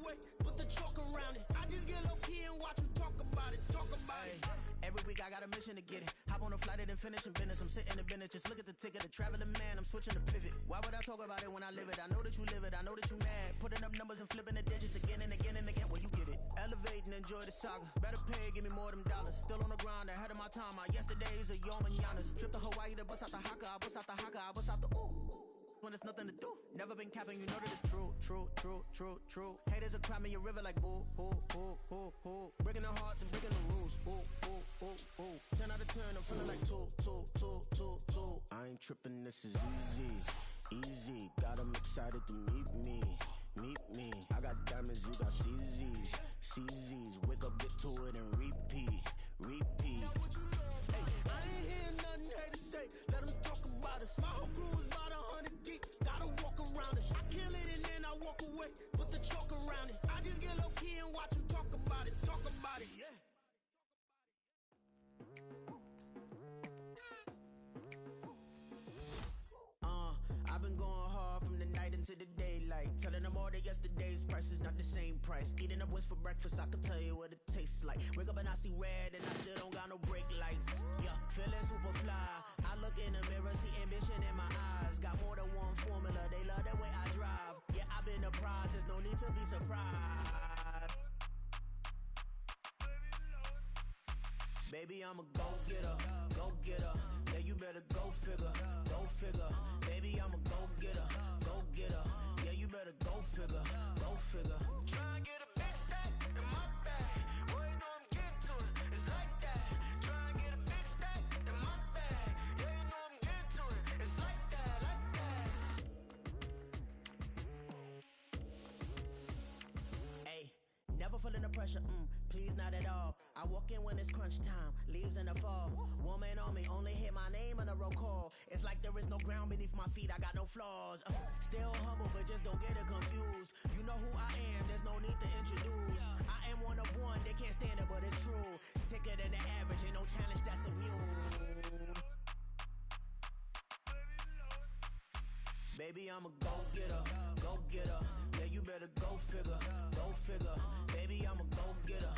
away, put the chalk around it. I just get low key and watch them talk about it, Every week I got a mission to get it. Hop on a flight and then finish in business. I'm sitting in business, just look at the ticket. The traveling man, I'm switching to pivot. Why would I talk about it when I live it? I know that you live it, I know that you mad. Putting up numbers and flipping the digits again and again and again. Well, you get it. Elevate and enjoy the saga. Better pay, give me more them dollars. Still on the grind, ahead of my time. My yesterdays are your mananas. Trip to Hawaii to bust out the haka. I bust out the haka, I bust out the ooh. When there's nothing to do. Never been capping, you know that it's true, true, true, true, true. Haters are climbing your river like boo, hoo, hoo, hoo, hoo. Breaking their hearts and breaking the rules. Ooh, ooh, ooh, ooh. 10 out of 10, I'm feeling like two. I ain't tripping, this is easy. Got them excited to meet me. I got diamonds, you got CZs. Wake up, get to it and repeat. Hey, I ain't hearing nothing haters say. Let them talk about us. My whole crew is about 100 deep. Gotta walk around us. I kill it and then I walk away. Put the chalk around it. I just get low key and watch them talk about it. Yeah. I've been going hard from the night into the daylight. Telling them all that yesterday's price is not the same price. Eating up what's for breakfast, I can tell you what it tastes like. Wake up and I see red and I still don't got no brake lights. Yeah, feeling super fly. I look in the mirror, see ambition in my eyes. Got more than one formula, they love the way I drive. Yeah, I've been a prize, there's no need to be surprised. Baby, I'm a go-getter. Yeah, you better go figure. Baby, I'm a go-getter. Yeah, you better go figure. Try and get a big stack in my bag. Boy, you know I'm getting to it. It's like that. Try and get a big stack in my bag. Yeah, you know I'm getting to it. It's like that. Hey, never feeling the pressure, please not at all. I walk in when it's crunch time, leaves in the fall. Woman on me, only hit my name on a roll call. It's like there is no ground beneath my feet, I got no flaws. Still humble, but just don't get it confused. You know who I am, there's no need to introduce. I am one of one, they can't stand it, but it's true. Sicker than the average, ain't no challenge that's immune. Baby, I'm a go-getter. Yeah, you better go figure. Baby, I'm a go-getter.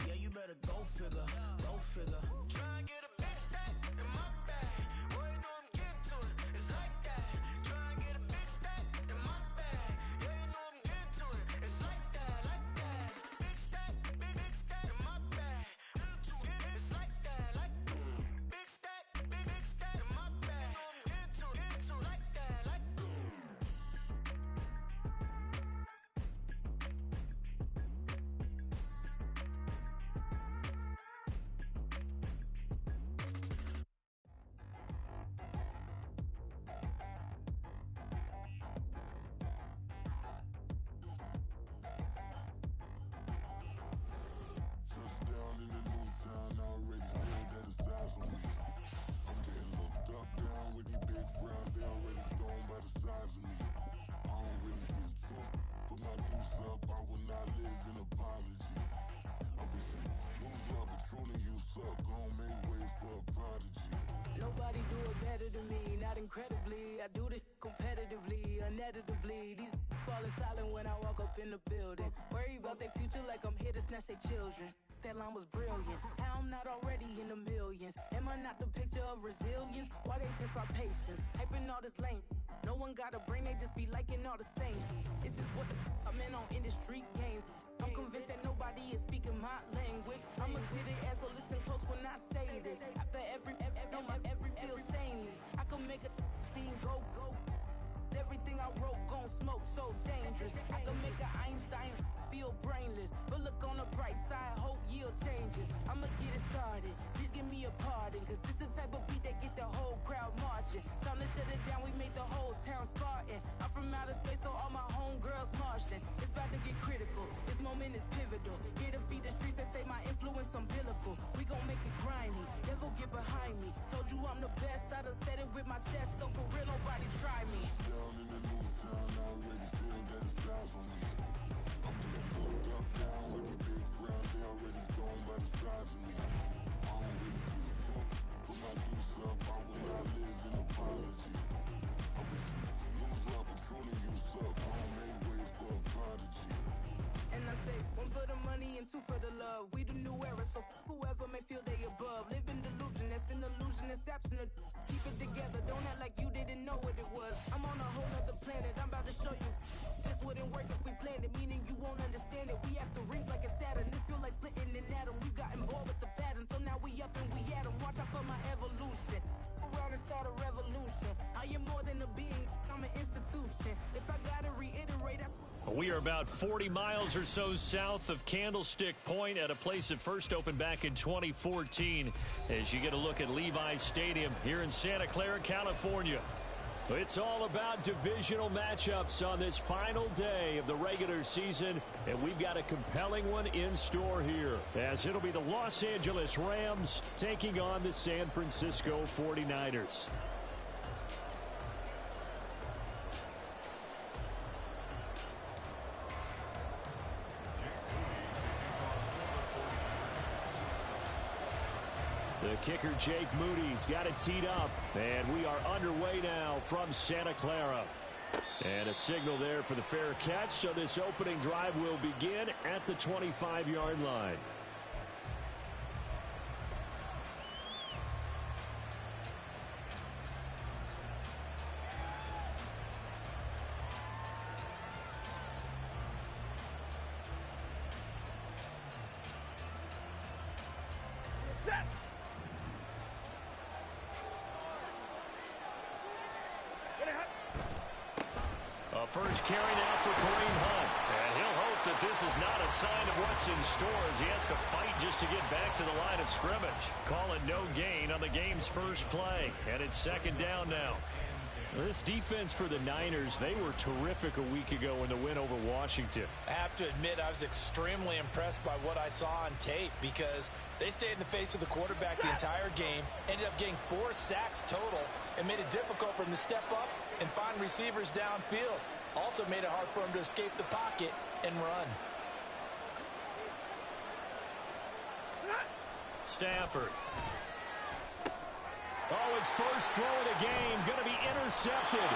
Yeah, you better go figure. Try and get a big stack in my bag. Boy, you know I'm getting to it. It's like that. Try and get a big stack in my bag. Yeah, you know I'm getting to it. It's like that. Big stack in my bag. It's like that. Big stack in my bag. You know I'm getting to it. Like that. Touchdown in the new town, I already feel that it's eyes on me. I'm getting looked up, down with these big frowns, they already thrown by the size of me. I don't really get truth, put my deuce up, I will not live in apology. I wish you lose love, but truly you suck, gon' make way for a prodigy. Nobody do it better than me, not incredibly. I do this competitively, uneditably. These falling silent when I walk up in the building. Worry about their future like I'm here to snatch their children. That line was brilliant. How I'm not already in the millions? Am I not the picture of resilience? Why they test my patience? Hyping all this lame. No one got a brain, they just be liking all the same. This is what the I'm in on industry games. I'm convinced that nobody is speaking my language. I'm a good ass, so listen close when I say this. After every feel stainless. I can make a fiend go. Everything I wrote gon' smoke, so dangerous. I can make an Einstein feel brainless, but look on the bright side, hope yield changes. I'ma get it started, please give me a pardon, cause this the type of beat that get the whole crowd marching. Time to shut it down, we made the whole town Spartan. I'm from outer space, so all my homegirls Martian. It's about to get critical, this moment is pivotal. Here to feed the streets that say my influence umbilical. We gon' make it grimy, never get behind me. Told you I'm the best, I done said it with my chest, so for real nobody try me. Down in the new town, I already feel that it's eyes on me. I'm getting looked up, down with these big frowns, they already thrown by the size of me. I don't really get truth, put my deuce up, I will not live in apology. I wish you lose love, but truly you suck, gon' make way for a prodigy. one, two for the love. We the new era, so whoever may feel they above. Live in delusion, that's an illusion, it's absent. Keep it together, don't act like you didn't know what it was. I'm on a whole nother planet, I'm about to show you. This wouldn't work if we planned it, meaning you won't understand it. We have to rings like a Saturn, this feel like splitting an atom. We got involved with the pattern, so now we up and we at 'em. Watch out for my evolution. Around and start a revolution. I am more than a being, I'm an institution. If I gotta reiterate, that's we are about 40 miles or so south of Candlestick Point at a place that first opened back in 2014 as you get a look at Levi's Stadium here in Santa Clara, California. It's all about divisional matchups on this final day of the regular season, and we've got a compelling one in store here, as it'll be the Los Angeles Rams taking on the San Francisco 49ers. The kicker, Jake Moody's got it teed up, and we are underway now from Santa Clara. And a signal there for the fair catch, so this opening drive will begin at the 25-yard line. First carry now for Kareem Hunt. And he'll hope that this is not a sign of what's in store as he has to fight just to get back to the line of scrimmage. Call it no gain on the game's first play. And it's second down now. This defense for the Niners, they were terrific a week ago in the win over Washington. I have to admit, I was extremely impressed by what I saw on tape because they stayed in the face of the quarterback the entire game, ended up getting 4 sacks total, and made it difficult for him to step up and find receivers downfield. Also made it hard for him to escape the pocket and run. Stafford. Oh, his first throw of the game going to be intercepted.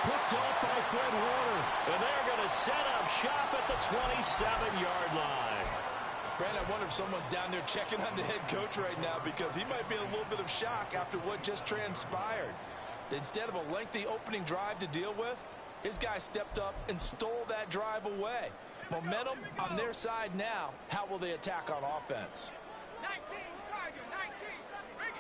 Picked off by Fred Warner. And they're going to set up shop at the 27-yard line. Brandon, I wonder if someone's down there checking on the head coach right now because he might be in a little bit of shock after what just transpired. Instead of a lengthy opening drive to deal with, his guy stepped up and stole that drive away. Momentum on their side now. How will they attack on offense? 19, Tiger, 19, bring it.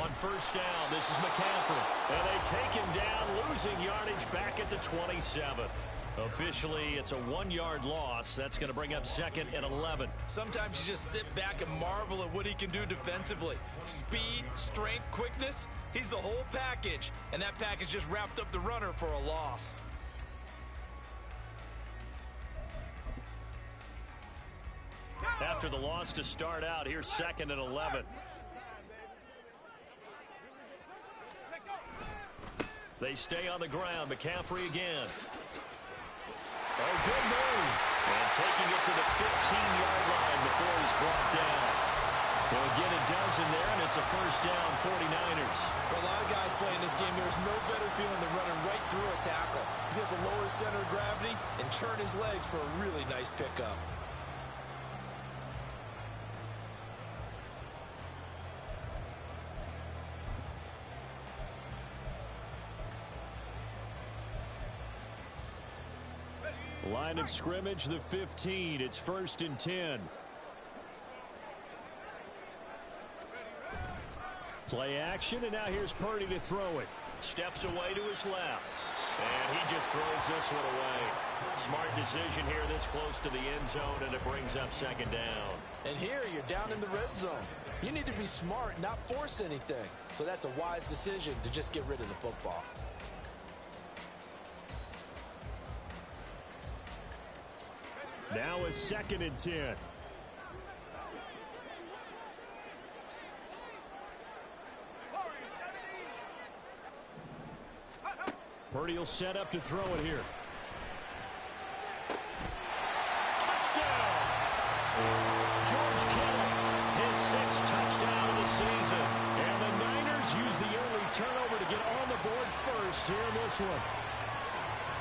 On first down, this is McCaffrey. And they take him down, losing yardage back at the 27. Officially, it's a 1-yard loss. That's going to bring up second and 11. Sometimes you just sit back and marvel at what he can do defensively. Speed, strength, quickness. He's the whole package. And that package just wrapped up the runner for a loss. After the loss to start out, here's second and 11. They stay on the ground. McCaffrey again. Oh, good move. And taking it to the 15-yard line before he's brought down. They'll get a dozen there, and it's a first down, 49ers. For a lot of guys playing this game, there's no better feeling than running right through a tackle. He's able to lower his center of gravity and churn his legs for a really nice pickup. Line of scrimmage, the 15. It's first and 10. Play action, and now here's Purdy to throw it. Steps away to his left. And he just throws this one away. Smart decision here this close to the end zone, and it brings up second down. And here you're down in the red zone. You need to be smart, not force anything. So that's a wise decision to just get rid of the football. Now a second and 10. Purdy will set up to throw it here. Touchdown! George Kittle, his 6th touchdown of the season. And the Niners use the early turnover to get on the board first here in this one.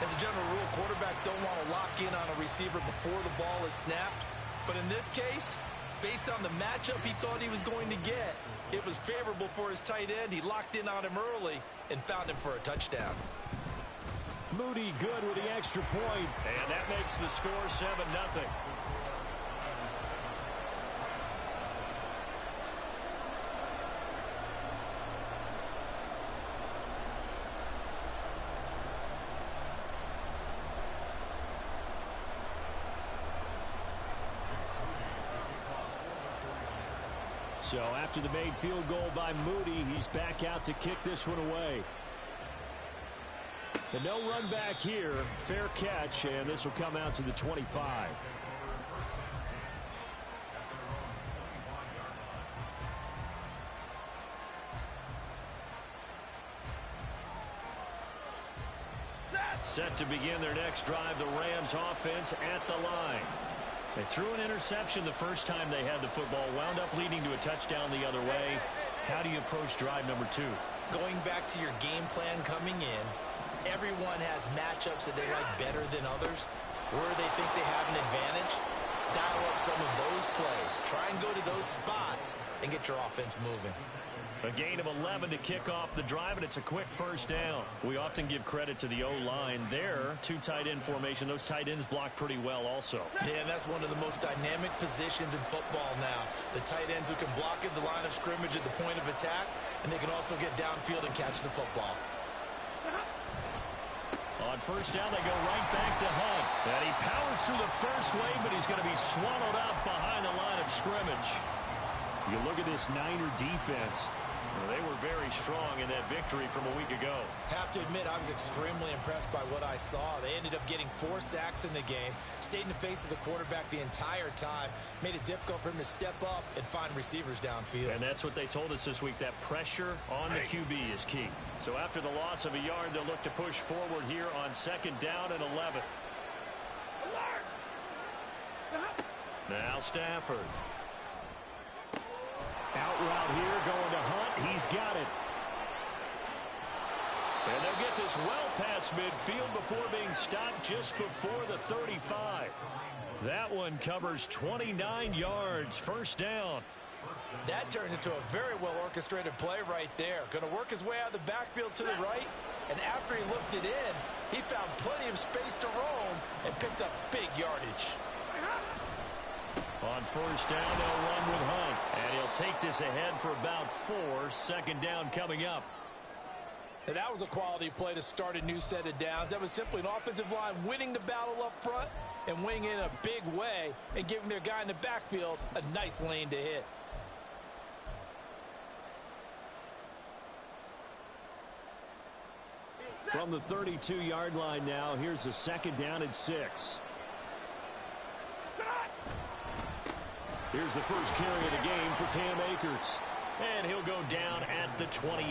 As a general rule, quarterbacks don't want to lock in on a receiver before the ball is snapped. But in this case, based on the matchup he thought he was going to get, it was favorable for his tight end. He locked in on him early and found him for a touchdown. Moody good with the extra point, and that makes the score 7-0. So after the made field goal by Moody, he's back out to kick this one away. And no run back here. Fair catch, and this will come out to the 25. Set to begin their next drive, the Rams offense at the line. They threw an interception the first time they had the football, wound up leading to a touchdown the other way. How do you approach drive number 2? Going back to your game plan coming in, everyone has matchups that they like better than others. Where they think they have an advantage, dial up some of those plays. Try and go to those spots and get your offense moving. A gain of 11 to kick off the drive, and it's a quick first down. We often give credit to the O-line there. 2 tight end formation. Those tight ends block pretty well also. Yeah, and that's one of the most dynamic positions in football now. The tight ends who can block at the line of scrimmage at the point of attack, and they can also get downfield and catch the football. On first down, they go right back to Hunt. And he powers through the first wave, but he's going to be swallowed up behind the line of scrimmage. You look at this Niner defense. They were very strong in that victory from a week ago. Have to admit, I was extremely impressed by what I saw. They ended up getting 4 sacks in the game, stayed in the face of the quarterback the entire time, made it difficult for him to step up and find receivers downfield. And that's what they told us this week, that pressure on the QB is key. So after the loss of a yard, they'll look to push forward here on second down and 11. Now Stafford. Out route here, going to Hunt. He's got it. And they'll get this well past midfield before being stopped just before the 35. That one covers 29 yards. First down. That turns into a very well-orchestrated play right there. Going to work his way out of the backfield to the right. And after he looked it in, he found plenty of space to roam and picked up big yardage. On first down, they'll run with Hunt. And he'll take this ahead for about 4. Second down coming up. And that was a quality play to start a new set of downs. That was simply an offensive line winning the battle up front and winning in a big way and giving their guy in the backfield a nice lane to hit. From the 32-yard line now, here's a second down and 6. Here's the first carry of the game for Cam Akers. And he'll go down at the 28.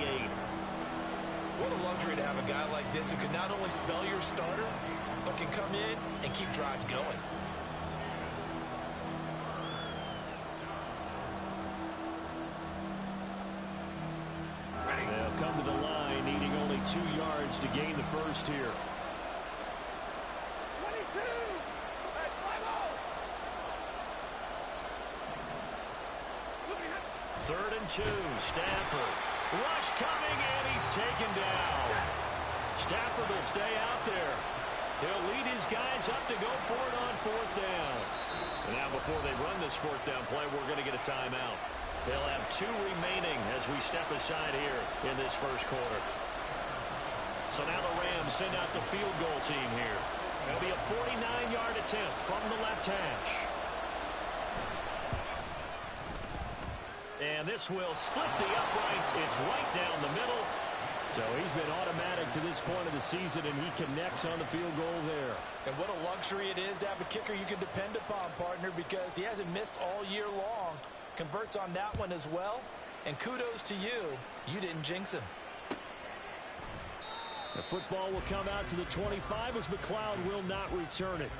What a luxury to have a guy like this who can not only spell your starter, but can come in and keep drives going. They'll come to the line, needing only 2 yards to gain the first here. 3rd and 2. Stafford. Rush coming, and he's taken down. Stafford will stay out there. He'll lead his guys up to go for it on 4th down. And now before they run this 4th down play, we're going to get a timeout. They'll have 2 remaining as we step aside here in this first quarter. So now the Rams send out the field goal team here. It'll be a 49-yard attempt from the left hash. And this will split the uprights. It's right down the middle. So he's been automatic to this point of the season, and he connects on the field goal there. And what a luxury it is to have a kicker you can depend upon, partner, because he hasn't missed all year long. Converts on that one as well. And kudos to you. You didn't jinx him. The football will come out to the 25 as McLeod will not return it.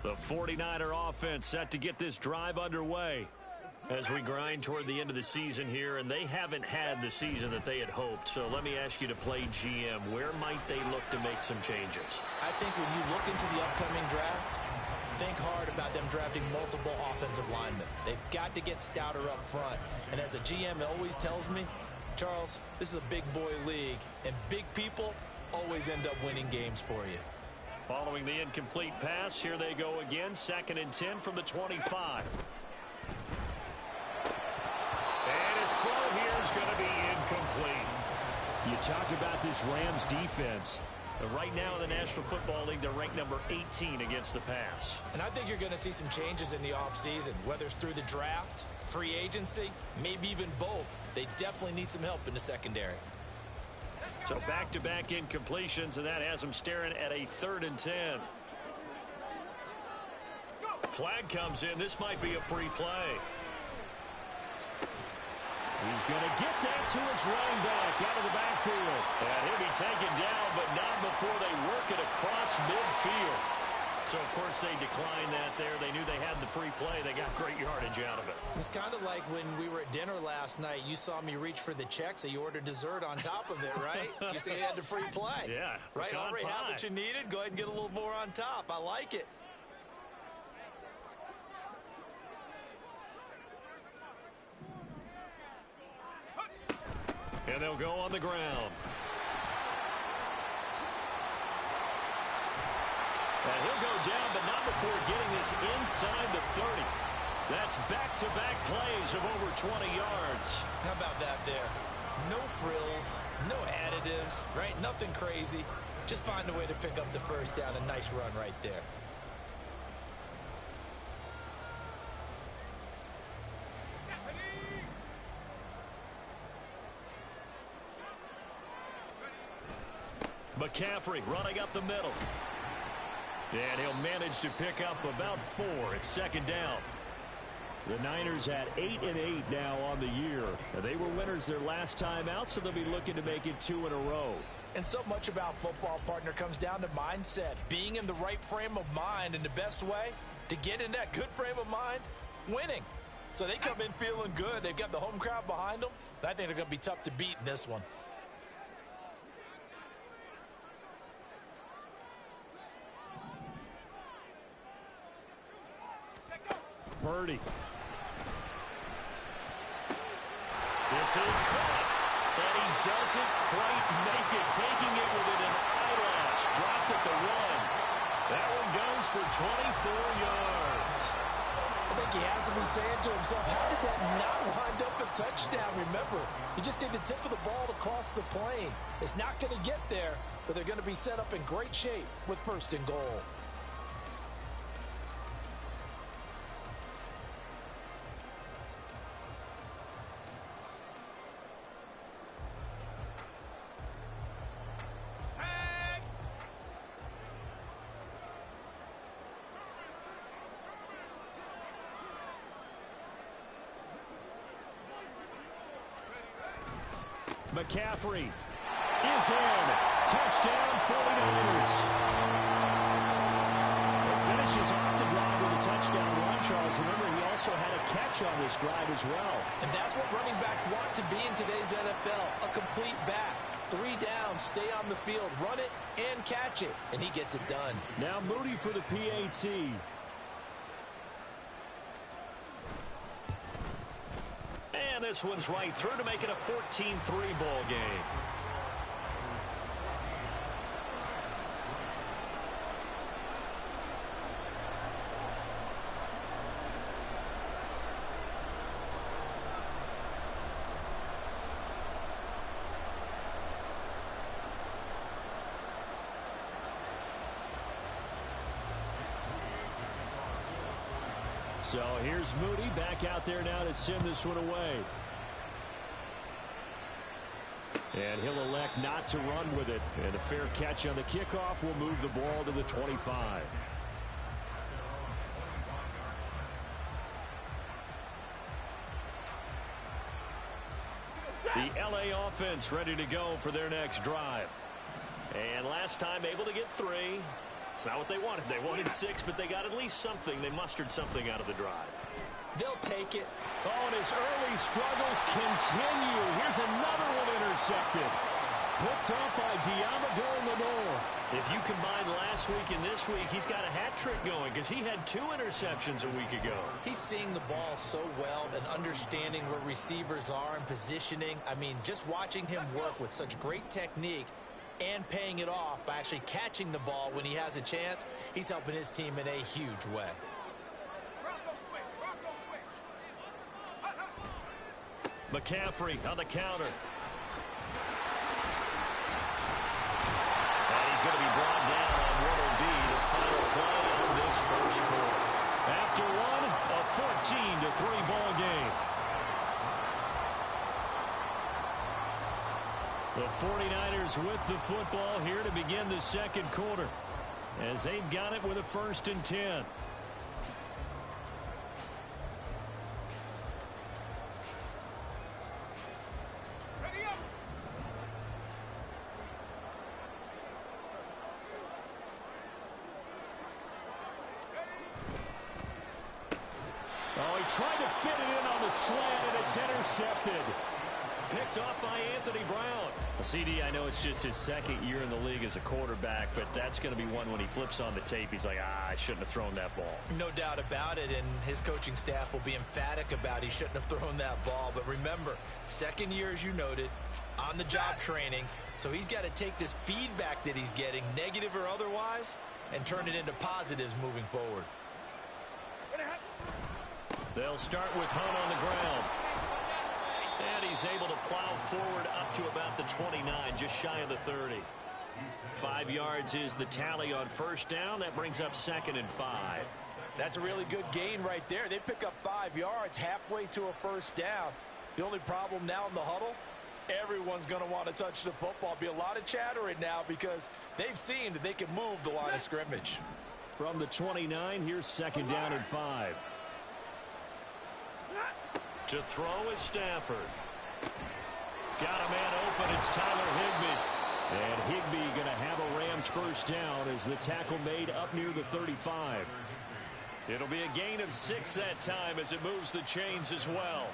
The 49er offense set to get this drive underway as we grind toward the end of the season here, and they haven't had the season that they had hoped. So let me ask you to play GM. Where might they look to make some changes? I think when you look into the upcoming draft, think hard about them drafting multiple offensive linemen. They've got to get stouter up front. And as a GM always tells me, Charles, this is a big boy league, and big people always end up winning games for you. Following the incomplete pass, here they go again. 2nd and 10 from the 25. And his throw here is going to be incomplete. You talk about this Rams defense. Right now in the National Football League, they're ranked number 18 against the pass. And I think you're going to see some changes in the offseason, whether it's through the draft, free agency, maybe even both. They definitely need some help in the secondary. So back-to-back incompletions, and that has them staring at a 3rd and 10. Flag comes in. This might be a free play. He's going to get that to his running back out of the backfield. And he'll be taken down, but not before they work it across midfield. So, of course, they declined that there. They knew they had the free play. They got great yardage out of it. It's kind of like when we were at dinner last night. You saw me reach for the check, so you ordered dessert on top of it, right? You say you had the free play. Yeah. Right? Already have what you needed. Go ahead and get a little more on top. I like it. And they'll go on the ground. And he'll go down, but not before getting this inside the 30. That's back-to-back plays of over 20 yards. How about that there? No frills, no additives, right? Nothing crazy. Just find a way to pick up the first down. A nice run right there. McCaffrey running up the middle. And he'll manage to pick up about 4 at 2nd down. The Niners at 8-8 now on the year. They were winners their last time out, so they'll be looking to make it 2 in a row. And so much about football, partner, comes down to mindset. Being in the right frame of mind, and the best way to get in that good frame of mind, winning. So they come in feeling good. They've got the home crowd behind them. And I think they're going to be tough to beat in this one. Purdy. This is caught. And he doesn't quite make it. Taking it within an eyelash. Dropped at the 1. That one goes for 24 yards. I think he has to be saying to himself, how did that not wind up a touchdown? Remember, you just need the tip of the ball to cross the plane. It's not going to get there, but they're going to be set up in great shape with 1st and goal. McCaffrey is in. Touchdown, 49ers. It finishes off the drive with a touchdown run, Charles. Remember, he also had a catch on this drive as well. And that's what running backs want to be in today's NFL, a complete back. 3 down, stay on the field, run it, and catch it. And he gets it done. Now Moody for the PAT. And this one's right through to make it a 14-3 ball game. So here's Moody back out there now to send this one away. And he'll elect not to run with it. And a fair catch on the kickoff will move the ball to the 25. The LA offense ready to go for their next drive. And last time able to get 3. It's not what they wanted. They wanted 6, but they got at least something. They mustered something out of the drive. They'll take it. Oh, and his early struggles continue. Here's another one intercepted. Picked up by Diamador Lenore. If you combine last week and this week, he's got a hat trick going because he had 2 interceptions a week ago. He's seeing the ball so well and understanding where receivers are and positioning. I mean, just watching him work with such great technique and paying it off by actually catching the ball when he has a chance, he's helping his team in a huge way. McCaffrey on the counter. Going to be brought down on what will be the final play of this first quarter. After one, a 14-3 ball game. The 49ers with the football here to begin the second quarter as they've got it with a 1st and 10. Tried to fit it in on the slant, and it's intercepted. Picked off by Anthony Brown. CD, I know it's just his 2nd year in the league as a quarterback, but that's going to be one when he flips on the tape. He's like, I shouldn't have thrown that ball. No doubt about it, and his coaching staff will be emphatic about he shouldn't have thrown that ball. But remember, 2nd year, as you noted, on-the-job training, so he's got to take this feedback that he's getting, negative or otherwise, and turn it into positives moving forward. They'll start with Hunt on the ground. And he's able to plow forward up to about the 29, just shy of the 30. 5 yards is the tally on 1st down. That brings up 2nd and 5. That's a really good gain right there. They pick up 5 yards halfway to a 1st down. The only problem now in the huddle, everyone's going to want to touch the football. Be a lot of chattering now because they've seen that they can move the line of scrimmage. From the 29, here's 2nd down and 5. To throw is Stafford. Got a man open. It's Tyler Higbee. And Higbee going to have a Rams 1st down as the tackle made up near the 35. It'll be a gain of 6 that time as it moves the chains as well.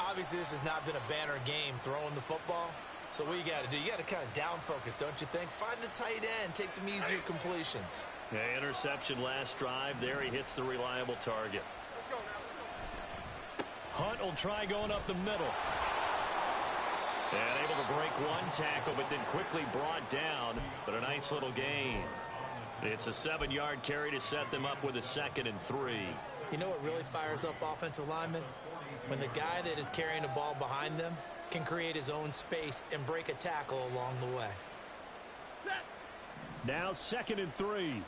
Obviously, this has not been a banner game throwing the football. So what you got to do, you got to kind of down focus, don't you think? Find the tight end, take some easier completions. Yeah, interception last drive. There he hits the reliable target. Let's go now. Hunt will try going up the middle. And able to break one tackle, but then quickly brought down. But a nice little gain. It's a 7-yard carry to set them up with a 2nd and 3. You know what really fires up offensive linemen? When the guy that is carrying the ball behind them can create his own space and break a tackle along the way. Now 2nd and 3.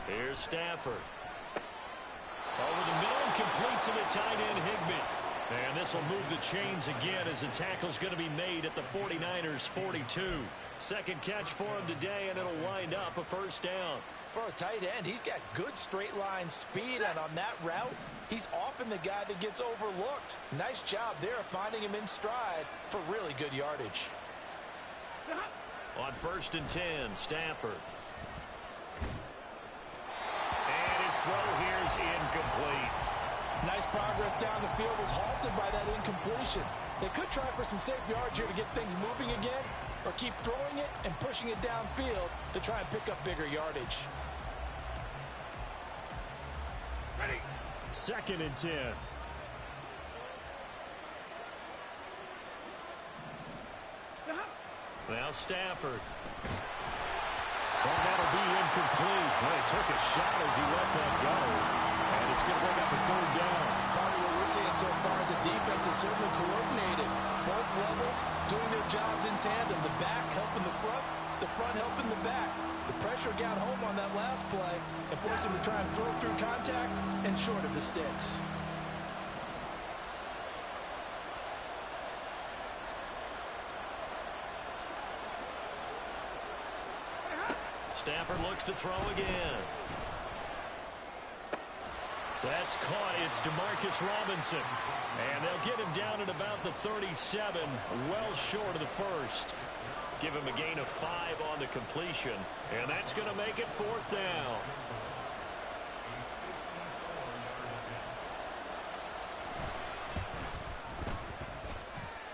Here's Stafford. Over the middle and complete to the tight end, Higbee. And this will move the chains again as the tackle's going to be made at the 49ers' 42. 2nd catch for him today, and it'll wind up a 1st down. For a tight end, he's got good straight line speed, and on that route, he's often the guy that gets overlooked. Nice job there of finding him in stride for really good yardage. On 1st and 10, Stafford. His throw here is incomplete. Nice progress down the field was halted by that incompletion. They could try for some safe yards here to get things moving again, or keep throwing it and pushing it downfield to try and pick up bigger yardage. Ready. 2nd and 10. Now Stafford. And that'll be incomplete. Well, he took a shot as he let that go. And it's going to bring up a 3rd down. Part of what we're seeing so far is the defense is certainly coordinated. Both levels doing their jobs in tandem. The back helping the front helping the back. The pressure got home on that last play and forced him to try and throw through contact and short of the sticks. Stafford looks to throw again. That's caught. It's Demarcus Robinson. And they'll get him down at about the 37, well short of the first. Give him a gain of 5 on the completion, and that's going to make it 4th down.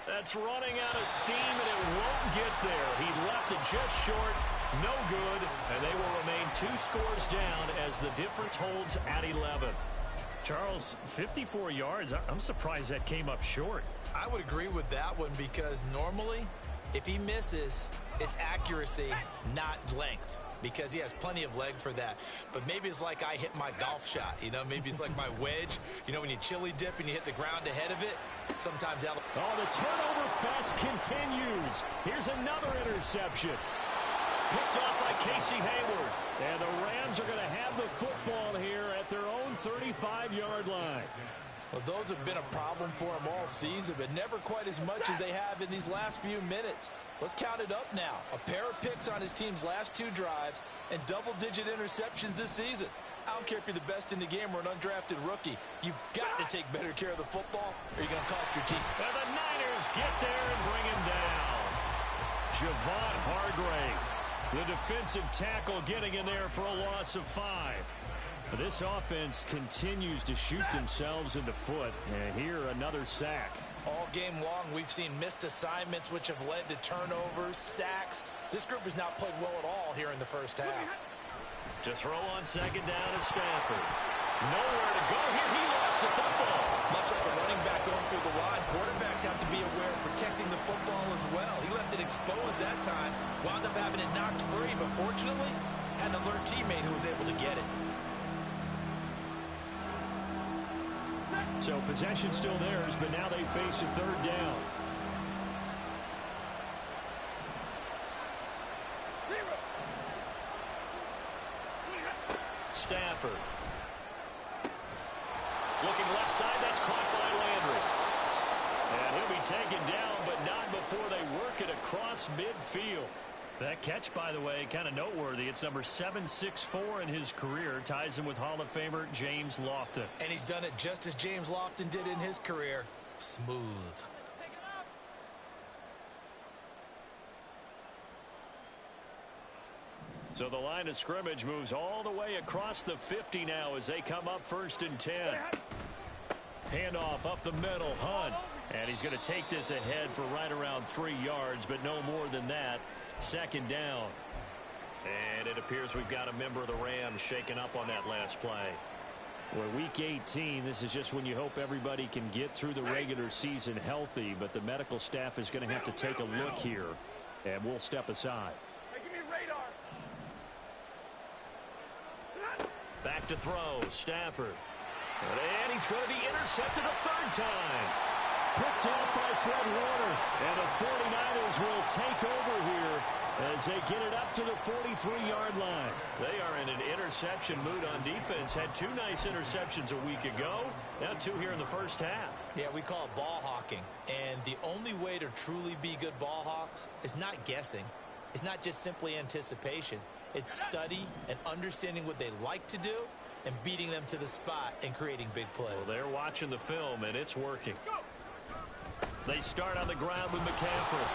That's running out of steam, and it won't get there. He left it just short, no good, and they will remain 2 scores down as the difference holds at 11. Charles, 54 yards. I'm surprised that came up short. I would agree with that one because normally, if he misses, it's accuracy, not length, because he has plenty of leg for that. But maybe it's like I hit my golf shot, you know? Maybe it's like my wedge. You know, when you chili dip and you hit the ground ahead of it, sometimes that'll... Oh, the turnover fest continues. Here's another interception. Picked off by Casey Hayward. And the Rams are going to have the football here at their own 35-yard line. Well, those have been a problem for him all season, but never quite as much as they have in these last few minutes. Let's count it up now. A pair of picks on his team's last 2 drives and double-digit interceptions this season. I don't care if you're the best in the game or an undrafted rookie. You've got to take better care of the football or you're going to cost your team. And the Niners get there and bring him down. Javon Hargrave, the defensive tackle, getting in there for a loss of 5. This offense continues to shoot themselves in the foot. And here, another sack. All game long, we've seen missed assignments, which have led to turnovers, sacks. This group has not played well at all here in the first half. To throw on 2nd down is Stafford. Nowhere to go here. He lost the football. Much like a running back going through the line, quarterbacks have to be aware of protecting the football as well. He left it exposed that time, wound up having it knocked free, but fortunately, had an alert teammate who was able to get it. So possession still theirs, but now they face a 3rd down. Stafford. Looking left side, that's caught by Landry. And he'll be taken down, but not before they work it across midfield. That catch, by the way, kind of noteworthy. It's number 764 in his career. Ties him with Hall of Famer James Lofton. And he's done it just as James Lofton did in his career. Smooth. So the line of scrimmage moves all the way across the 50 now as they come up 1st and 10. Handoff up the middle, Hunt. And he's going to take this ahead for right around 3 yards, but no more than that. 2nd down. And it appears we've got a member of the Rams shaken up on that last play. Well, week 18, this is just when you hope everybody can get through the regular season healthy, but the medical staff is going to have to take a look here, and we'll step aside. Back to throw, Stafford. And he's going to be intercepted a 3rd time. Picked off by Fred Warner. And the 49ers will take over here as they get it up to the 43-yard line. They are in an interception mood on defense. Had 2 nice interceptions a week ago. Now 2 here in the first half. Yeah, we call it ball hawking. And the only way to truly be good ball hawks is not guessing. It's not just simply anticipation. It's study and understanding what they like to do and beating them to the spot and creating big plays. Well, they're watching the film, and it's working. They start on the ground with McCaffrey.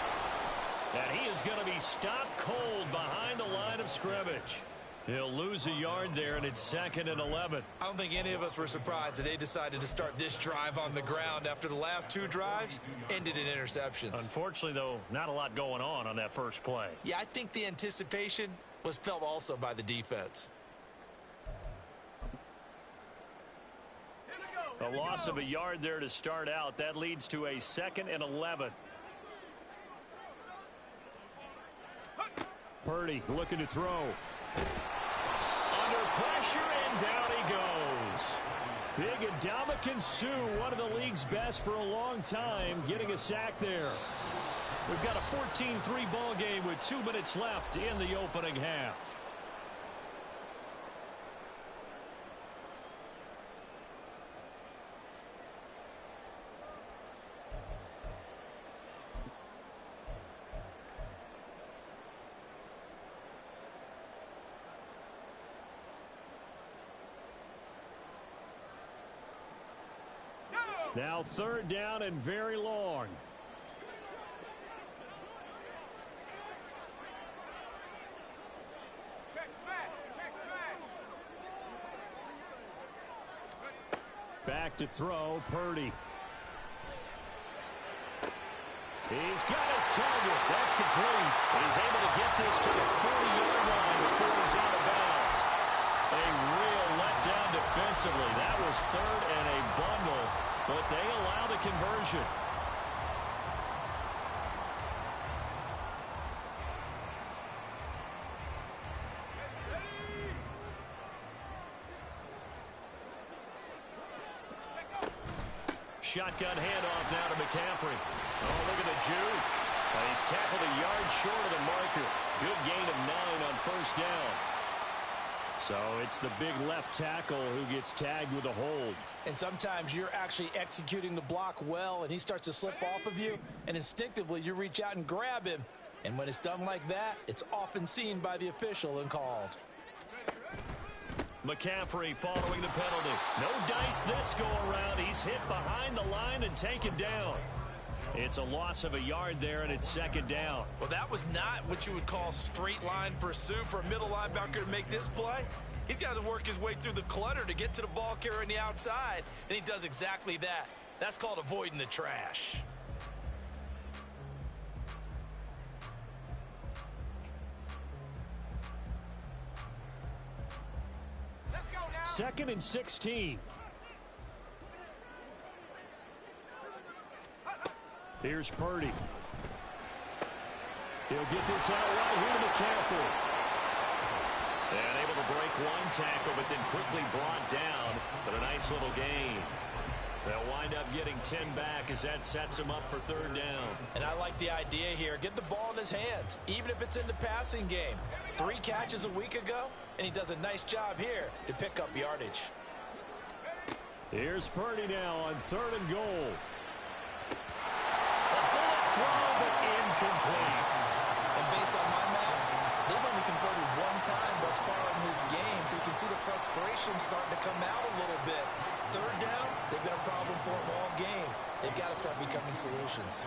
And he is going to be stopped cold behind the line of scrimmage. He'll lose a yard there, and it's 2nd and 11. I don't think any of us were surprised that they decided to start this drive on the ground after the last 2 drives ended in interceptions. Unfortunately, though, not a lot going on that first play. Yeah, I think the anticipation was felt also by the defense. A loss of a yard there to start out. That leads to a 2nd and 11. Purdy looking to throw. Under pressure, and down he goes. Big Ndamukong Suh, one of the league's best for a long time, getting a sack there. We've got a 14-3 ball game with 2 minutes left in the opening half. Now 3rd down and very long. Check smash. Check smash. Back to throw, Purdy. He's got his target. That's complete. He's able to get this to the 40-yard line before he's out of bounds. A real letdown defensively. That was 3rd and a bundle, but they allow the conversion. Shotgun handoff now to McCaffrey. Oh, look at the juke. He's tackled a yard short of the marker. Good gain of 9 on 1st down. So it's the big left tackle who gets tagged with a hold. And sometimes you're actually executing the block well, and he starts to slip off of you, and instinctively you reach out and grab him. And when it's done like that, it's often seen by the official and called. McCaffrey following the penalty. No dice this go-around. He's hit behind the line and taken down. It's a loss of a yard there, and it's 2nd down. Well, that was not what you would call straight line pursuit for a middle linebacker to make this play. He's got to work his way through the clutter to get to the ball carrier on the outside, and he does exactly that. That's called avoiding the trash. Let's go now. 2nd and 16. Here's Purdy. He'll get this out right here to McCaffrey. And able to break one tackle, but then quickly brought down. But a nice little gain. They'll wind up getting 10 back as that sets him up for 3rd down. And I like the idea here. Get the ball in his hands, even if it's in the passing game. 3 catches a week ago, and he does a nice job here to pick up yardage. Here's Purdy now on 3rd and goal. A bullet throw, but incomplete. And based on my math, they've only converted 1 time thus far in this game, so you can see the frustration starting to come out a little bit. 3rd downs, they've been a problem for them all game. They've got to start becoming solutions.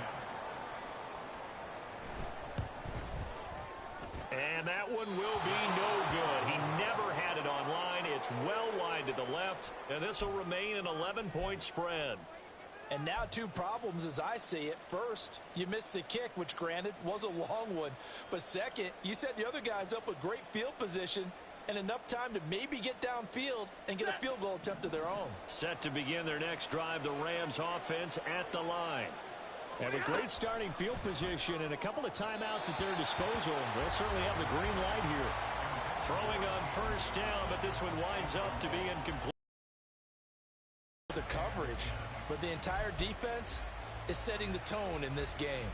And that one will be no good. He never had it on line. It's well wide to the left, and this will remain an 11-point spread. And now 2 problems as I see it. First, you missed the kick, which granted was a long one. But second, you set the other guys up with great field position and enough time to maybe get downfield and get a field goal attempt of their own. Set to begin their next drive, the Rams offense at the line. And with great starting field position and a couple of timeouts at their disposal, they'll certainly have the green light here. Throwing on 1st down, but this one winds up to be incomplete. The coverage, but the entire defense is setting the tone in this game.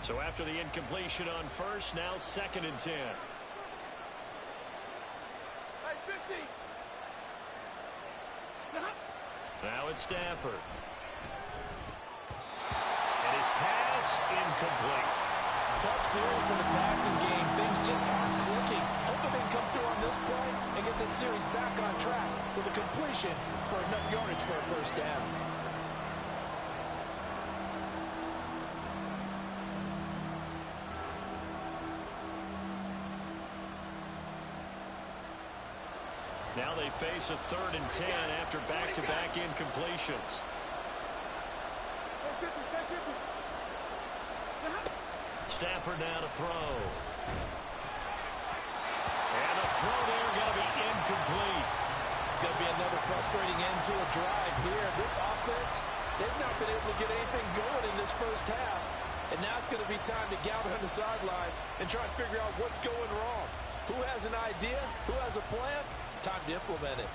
So after the incompletion on 1st, now 2nd and 10. Hey, 50. Now it's Stafford. And his pass incomplete. Tough series for the passing game. Things just aren't clicking. Hoping they can come through on this play and get this series back on track with a completion for enough yardage for a 1st down. Now they face a 3rd and 10 after back-to-back incompletions. Stafford now to throw. And the throw there going to be incomplete. It's going to be another frustrating end to a drive here. This offense, they've not been able to get anything going in this 1st half. And now it's going to be time to gather on the sidelines and try and figure out what's going wrong. Who has an idea? Who has a plan? Time to implement it.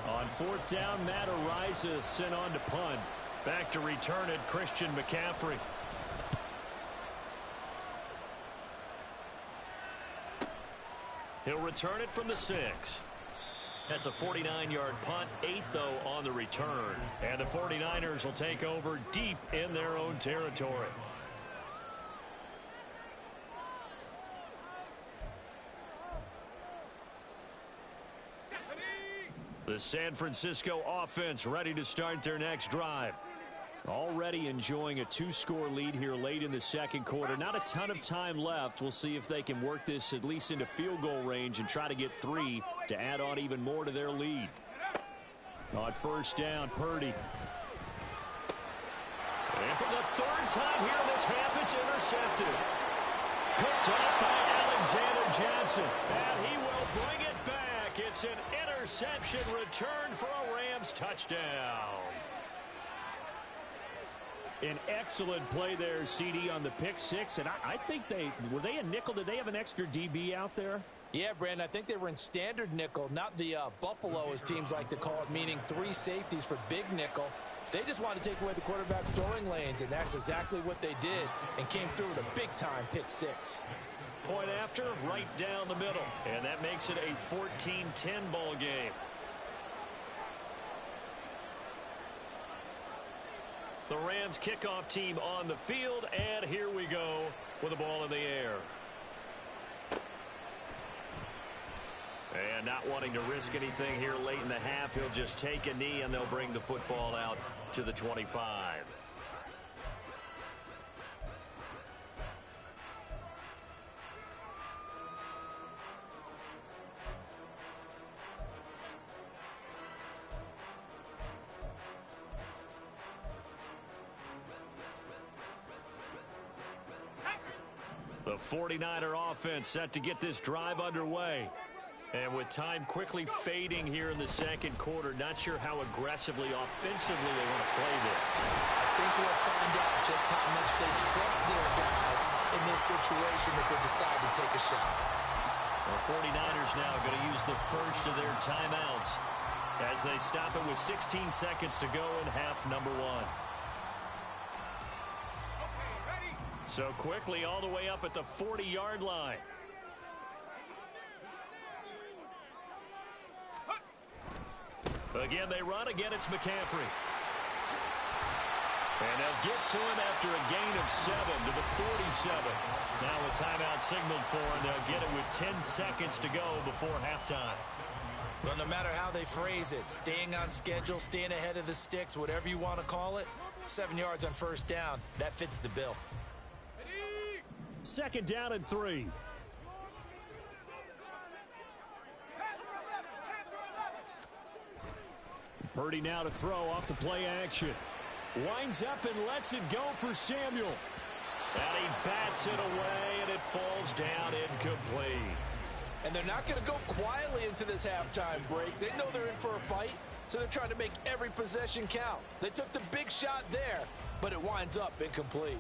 On 4th down, Matt arises, sent on to punt. Back to return it, Christian McCaffrey. He'll return it from the 6. That's a 49-yard punt, 8, though, on the return. And the 49ers will take over deep in their own territory. The San Francisco offense ready to start their next drive. Already enjoying a 2-score lead here late in the second quarter. Not a ton of time left. We'll see if they can work this at least into field goal range and try to get 3 to add on even more to their lead. On first down, Purdy. And for the third time here in this half, it's intercepted. Picked up by Alexander Johnson. And he will bring it back. It's an interception returned for a Rams touchdown. An excellent play there, CD, on the pick 6. And I think were they a nickel? Did they have an extra DB out there? Yeah, Brandon, I think they were in standard nickel, not the Buffalo, as teams like to call it, meaning 3 safeties for big nickel. They just wanted to take away the quarterback's throwing lanes, and that's exactly what they did, and came through with a big-time pick 6. Point after, right down the middle. And that makes it a 14-10 ball game. The Rams kickoff team on the field, and here we go with the ball in the air. And not wanting to risk anything here late in the half, he'll just take a knee, and they'll bring the football out to the 25. The 49er offense set to get this drive underway. And with time quickly fading here in the second quarter, not sure how aggressively, offensively they want to play this. I think we'll find out just how much they trust their guys in this situation if they decide to take a shot. The 49ers now going to use the first of their timeouts as they stop it with 16 seconds to go in half number 1. So quickly all the way up at the 40-yard line. Again, they run. Again, it's McCaffrey. And they'll get to him after a gain of 7 to the 47. Now a timeout signaled for, and they'll get it with 10 seconds to go before halftime. Well, no matter how they phrase it, staying on schedule, staying ahead of the sticks, whatever you want to call it, 7 yards on first down, that fits the bill. Second down and 3. Purdy now to throw off the play action. Winds up and lets it go for Samuel. And he bats it away, and it falls down incomplete. And they're not going to go quietly into this halftime break. They know they're in for a fight, so they're trying to make every possession count. They took the big shot there, but it winds up incomplete.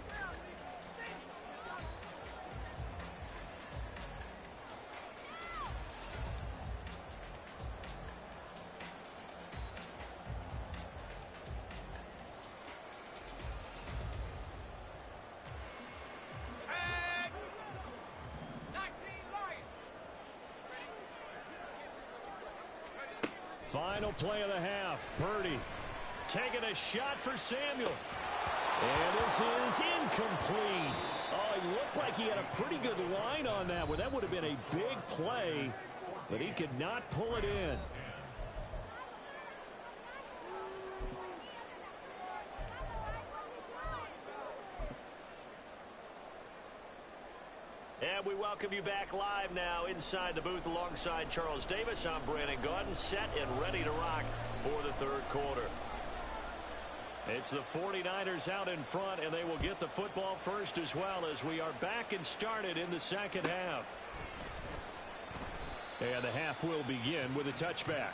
Final play of the half. Purdy taking a shot for Samuel. And this is incomplete. Oh, he looked like he had a pretty good line on that one. That would have been a big play, but he could not pull it in. And we welcome you back live now inside the booth alongside Charles Davis. I'm Brandon Gaudin, set and ready to rock for the third quarter. It's the 49ers out in front, and they will get the football first as well as we are back and started in the second half. And the half will begin with a touchback.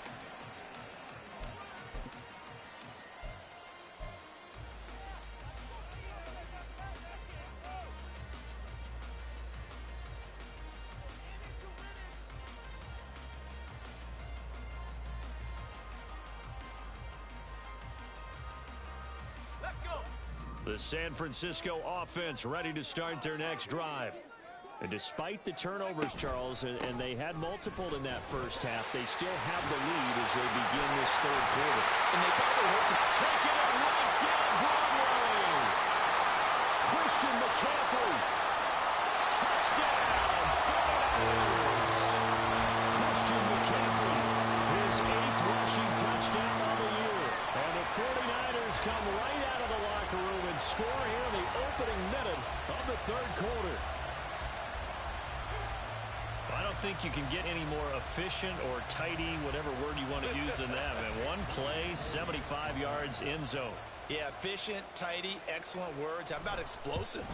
The San Francisco offense ready to start their next drive. And despite the turnovers, Charles, and they had multiple in that first half, they still have the lead as they begin this third quarter. And they probably hit some taking it right down Broadway. Christian McCaffrey. Touchdown, 49ers. Christian McCaffrey, his 8th rushing touchdown of the year. And the 49ers come right out of the locker room and score here in the opening minute of the third quarter. I don't think you can get any more efficient or tidy, whatever word you want to use in that. Man, one play, 75 yards, end zone. Yeah, efficient, tidy, excellent words. How about explosive?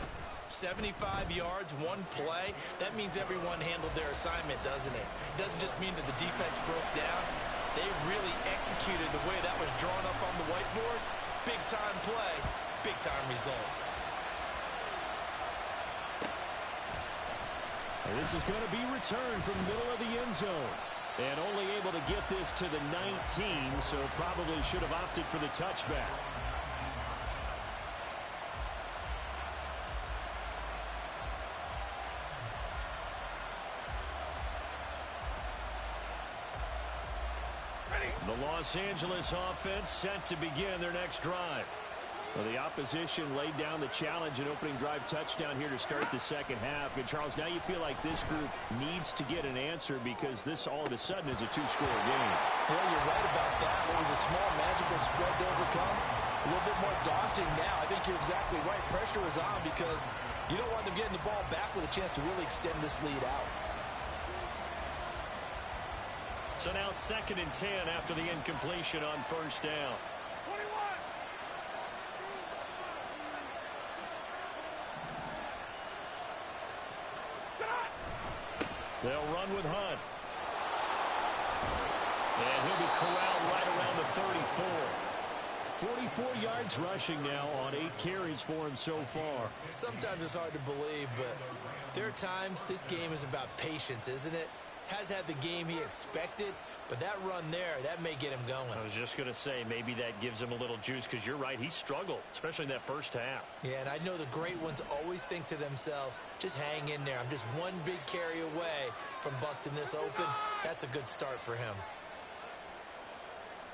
75 yards, one play. That means everyone handled their assignment, doesn't it? It doesn't just mean that the defense broke down. They really executed the way that was drawn up on the whiteboard. Big-time play, big-time result. This is going to be returned from the middle of the end zone. And only able to get this to the 19, so probably should have opted for the touchback. The Los Angeles offense set to begin their next drive. Well, the opposition laid down the challenge and opening drive touchdown here to start the second half. And, Charles, now you feel like this group needs to get an answer because this all of a sudden is a two-score game. Well, you're right about that. What was a small, magical spread to overcome? A little bit more daunting now. I think you're exactly right. Pressure is on because you don't want them getting the ball back with a chance to really extend this lead out. So now 2nd and 10 after the incompletion on first down. 21. They'll run with Hunt. And he'll be corralled right around the 34. 44 yards rushing now on 8 carries for him so far. Sometimes it's hard to believe, but there are times this game is about patience, isn't it? Has had the game he expected, but that run there, that may get him going. I was just going to say, maybe that gives him a little juice because you're right, he struggled, especially in that first half. Yeah, and I know the great ones always think to themselves, just hang in there. I'm just one big carry away from busting this open. That's a good start for him.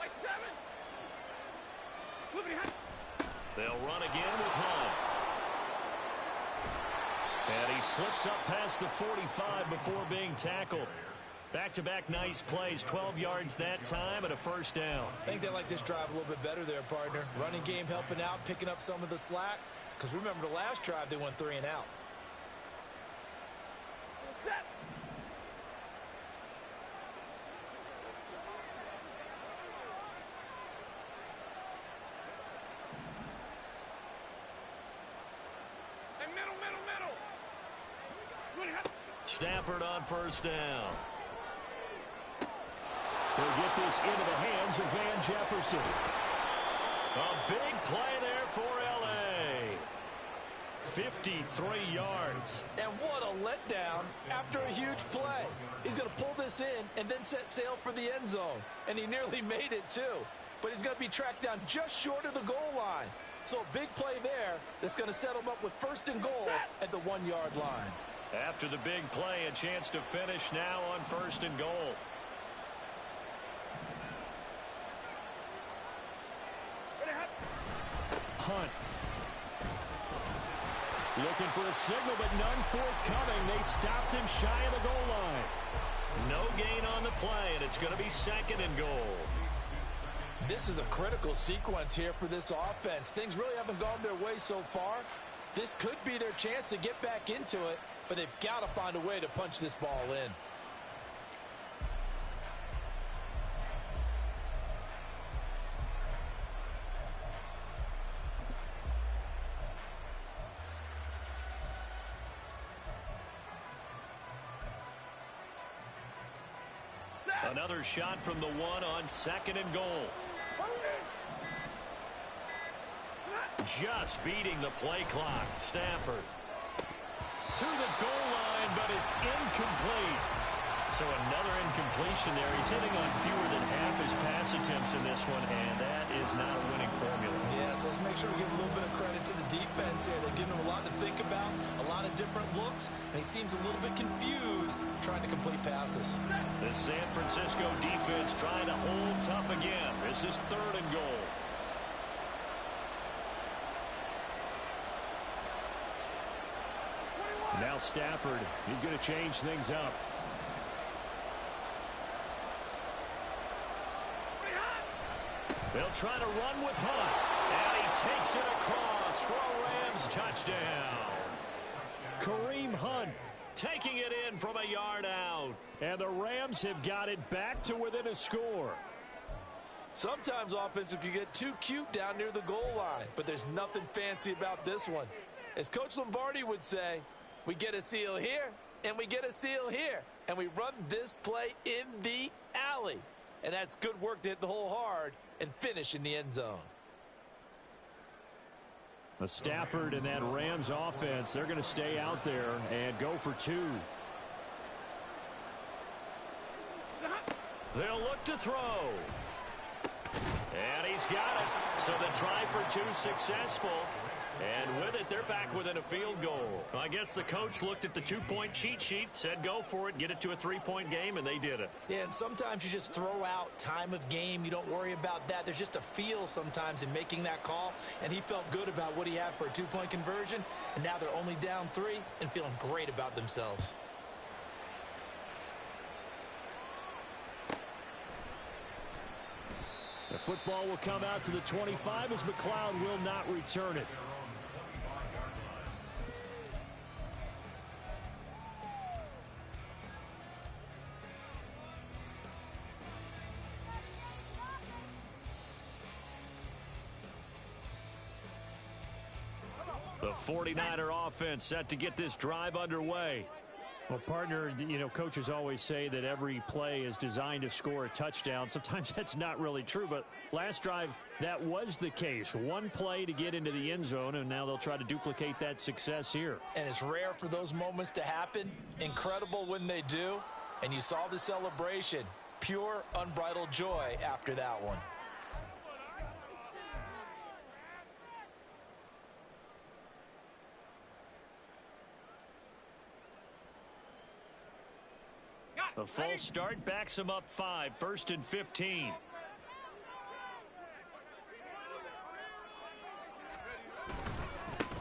Like 7. They'll run again with Hunt. And he slips up past the 45 before being tackled. Back-to-back nice plays, 12 yards that time and a first down. I think they like this drive a little bit better there, partner. Running game helping out, picking up some of the slack. Because remember, the last drive, they went 3 and out. Set. And middle. Stafford on first down. He'll get this into the hands of Van Jefferson. A big play there for L.A. 53 yards. And what a letdown after a huge play. He's going to pull this in and then set sail for the end zone. And he nearly made it, too. But he's going to be tracked down just short of the goal line. So a big play there that's going to set him up with 1st and goal at the 1-yard line. After the big play, a chance to finish now on 1st and goal. Hunt. Looking for a signal, but none forthcoming. They stopped him shy of the goal line. No gain on the play, and it's going to be 2nd and goal. This is a critical sequence here for this offense. Things really haven't gone their way so far. This could be their chance to get back into it, but they've got to find a way to punch this ball in. Another shot from the 1 on 2nd and goal. Just beating the play clock. Stafford to the goal line, but it's incomplete. So another incompletion there. He's hitting on fewer than half his pass attempts in this one, and that is not a winning formula. Yeah, so let's make sure we give a little bit of credit to the defense here. They've given him a lot to think about, a lot of different looks, and he seems a little bit confused trying to complete passes. The San Francisco defense trying to hold tough again. This is 3rd and goal. Now Stafford, he's going to change things up. They'll try to run with Hunt. And he takes it across for a Rams touchdown. Kareem Hunt taking it in from a yard out. And the Rams have got it back to within a score. Sometimes offenses can get too cute down near the goal line, but there's nothing fancy about this one. As Coach Lombardi would say, we get a seal here, and we get a seal here, and we run this play in the alley. And that's good work to hit the hole hard and finish in the end zone. A Stafford and that Rams offense, they're going to stay out there and go for 2. They'll look to throw. And he's got it. So the try for 2 successful. And with it, they're back within a field goal. I guess the coach looked at the 2-point cheat sheet, said go for it, get it to a 3-point game, and they did it. Yeah, and sometimes you just throw out time of game. You don't worry about that. There's just a feel sometimes in making that call, and he felt good about what he had for a 2-point conversion, and now they're only down 3 and feeling great about themselves. The football will come out to the 25 as McLeod will not return it. The 49er offense set to get this drive underway. Well, partner, you know, coaches always say that every play is designed to score a touchdown. Sometimes that's not really true, but last drive, that was the case. One play to get into the end zone, and now they'll try to duplicate that success here. And it's rare for those moments to happen. Incredible when they do. And you saw the celebration. Pure, unbridled joy after that one. The false start backs him up 5, 1st and 15.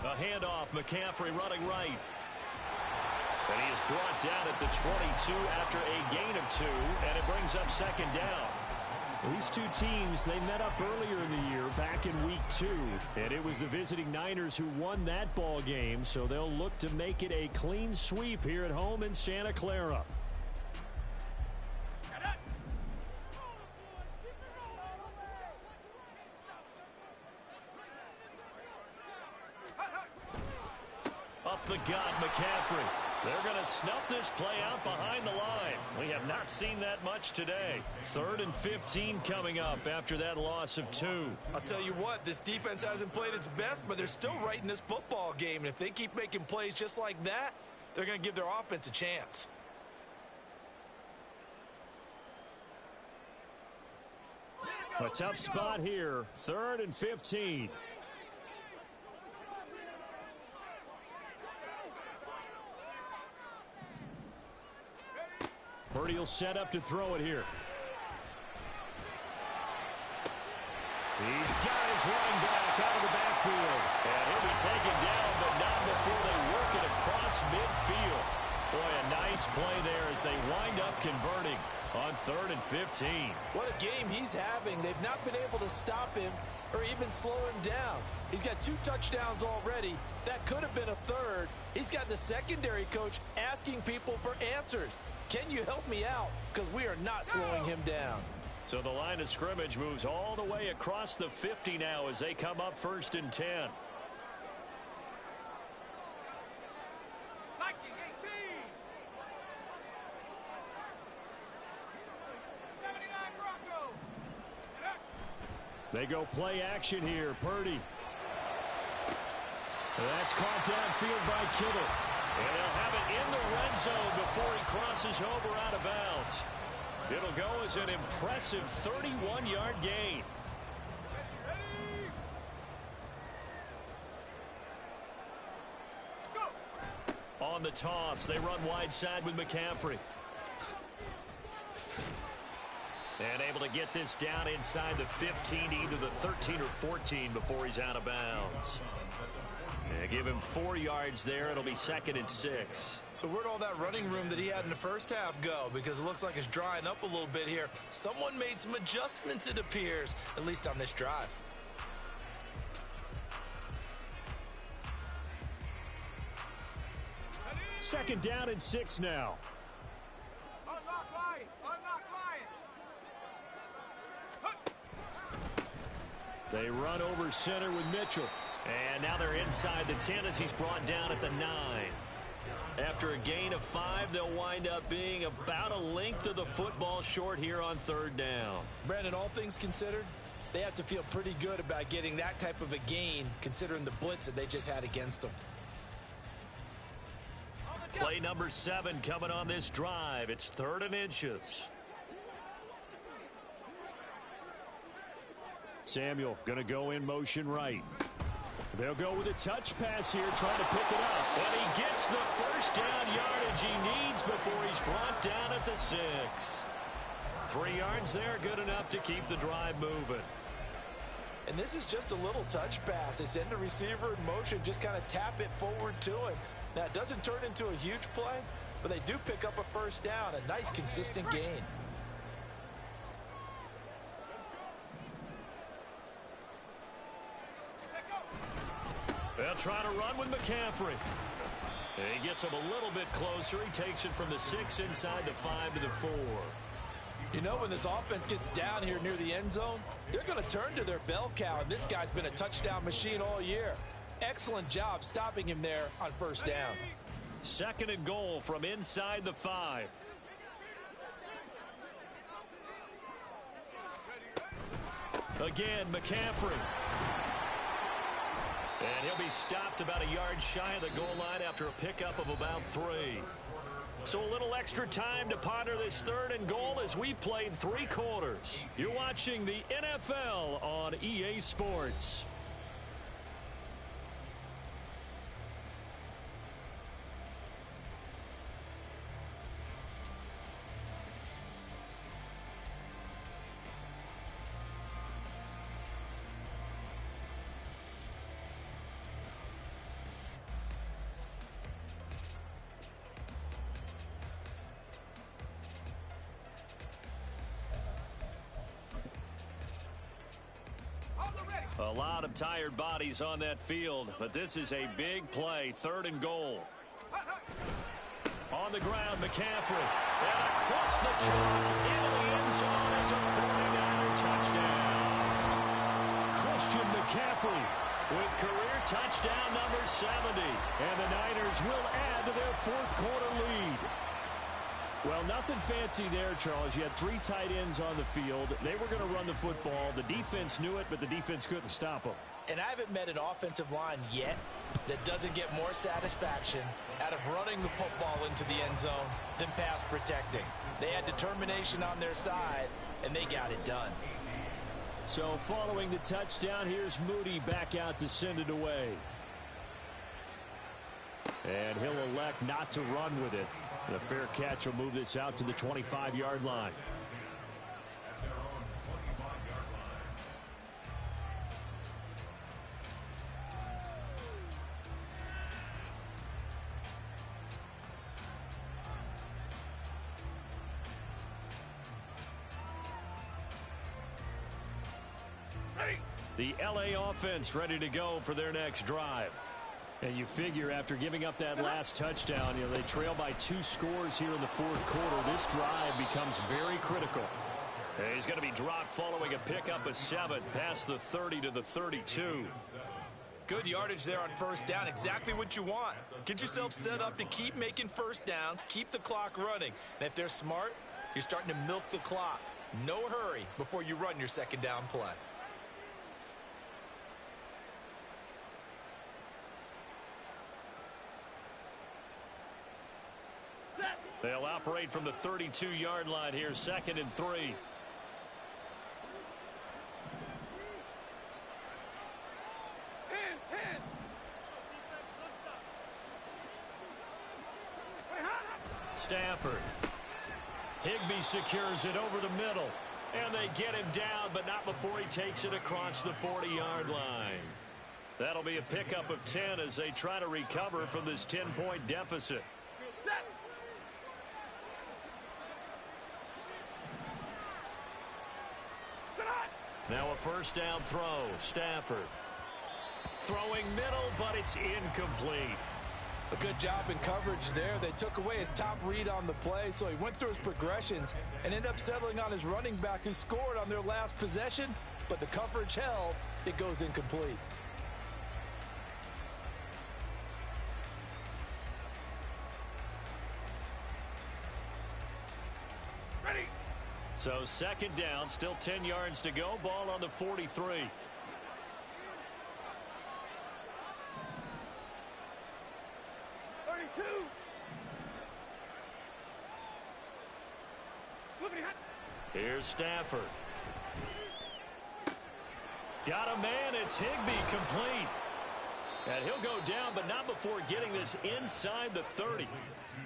A handoff, McCaffrey running right. And he is brought down at the 22 after a gain of 2, and it brings up 2nd down. These two teams, they met up earlier in the year, back in week 2, and it was the visiting Niners who won that ball game, so they'll look to make it a clean sweep here at home in Santa Clara. Up the gut, McCaffrey. They're going to snuff this play out behind the line. We have not seen that much today. 3rd and 15 coming up after that loss of 2. I'll tell you what, this defense hasn't played its best, but they're still right in this football game. And if they keep making plays just like that, they're going to give their offense a chance. A tough spot here. 3rd and 15. Purdy will set up to throw it here. He's got his running back out of the backfield. And he'll be taken down, but not before they work it across midfield. Boy, a nice play there as they wind up converting on 3rd and 15. What a game he's having. They've not been able to stop him or even slow him down. He's got 2 touchdowns already. That could have been a 3rd. He's got the secondary coach asking people for answers. Can you help me out? Because we are not slowing him down. So the line of scrimmage moves all the way across the 50 now as they come up 1st and 10. They go play action here. Purdy. That's caught downfield by Kittle. And they'll have it in the red zone before he crosses over out of bounds. It'll go as an impressive 31-yard gain. On the toss, they run wide side with McCaffrey. And able to get this down inside the 15, either the 13 or 14 before he's out of bounds. And give him 4 yards there. It'll be 2nd and 6. So where'd all that running room that he had in the first half go? Because it looks like it's drying up a little bit here. Someone made some adjustments, it appears, at least on this drive. Second down and 6 now. Unlock line. Unlock line. They run over center with Mitchell. And now they're inside the 10 as he's brought down at the 9. After a gain of 5, they'll wind up being about a length of the football short here on 3rd down. Brandon, all things considered, they have to feel pretty good about getting that type of a gain considering the blitz that they just had against them. Play number 7 coming on this drive. It's 3rd and inches. Samuel going to go in motion right. They'll go with a touch pass here, trying to pick it up. And he gets the first down yardage he needs before he's brought down at the 6. 3 yards there, good enough to keep the drive moving. And this is just a little touch pass. They send the receiver in motion, just kind of tap it forward to him. Now, it doesn't turn into a huge play, but they do pick up a first down, a nice, consistent gain. They'll try to run with McCaffrey. And he gets him a little bit closer. He takes it from the 6 inside the 5 to the 4. You know, when this offense gets down here near the end zone, they're going to turn to their bell cow, and this guy's been a touchdown machine all year. Excellent job stopping him there on first down. 2nd and goal from inside the 5. Again, McCaffrey. And he'll be stopped about a yard shy of the goal line after a pickup of about 3. So a little extra time to ponder this 3rd and goal as we played 3 quarters. You're watching the NFL on EA Sports. A lot of tired bodies on that field, but this is a big play. 3rd and goal. On the ground, McCaffrey. And across the chalk into the end zone as a 49er touchdown. Christian McCaffrey with career touchdown number 70. And the Niners will add to their 4th quarter lead. Well, nothing fancy there, Charles. You had 3 tight ends on the field. They were going to run the football. The defense knew it, but the defense couldn't stop them. And I haven't met an offensive line yet that doesn't get more satisfaction out of running the football into the end zone than pass protecting. They had determination on their side, and they got it done. So following the touchdown, here's Moody back out to send it away. And he'll elect not to run with it. The fair catch will move this out to the 25-yard line. The LA offense ready to go for their next drive. And you figure after giving up that last touchdown, they trail by 2 scores here in the 4th quarter. This drive becomes very critical. And he's going to be dropped following a pickup of 7 past the 30 to the 32. Good yardage there on first down. Exactly what you want. Get yourself set up to keep making first downs, keep the clock running. And if they're smart, you're starting to milk the clock. No hurry before you run your 2nd down play. They'll operate from the 32-yard line here, 2nd and 3. Stafford. Higbee secures it over the middle. And they get him down, but not before he takes it across the 40-yard line. That'll be a pickup of 10 as they try to recover from this 10-point deficit. Now a first down throw. Stafford. Throwing middle, but it's incomplete. A good job in coverage there. They took away his top read on the play, so he went through his progressions and ended up settling on his running back who scored on their last possession, but the coverage held. It goes incomplete. Ready. So 2nd down, still 10 yards to go. Ball on the 43. 32. Here's Stafford. Got a man. It's Higbee, complete. And he'll go down, but not before getting this inside the 30.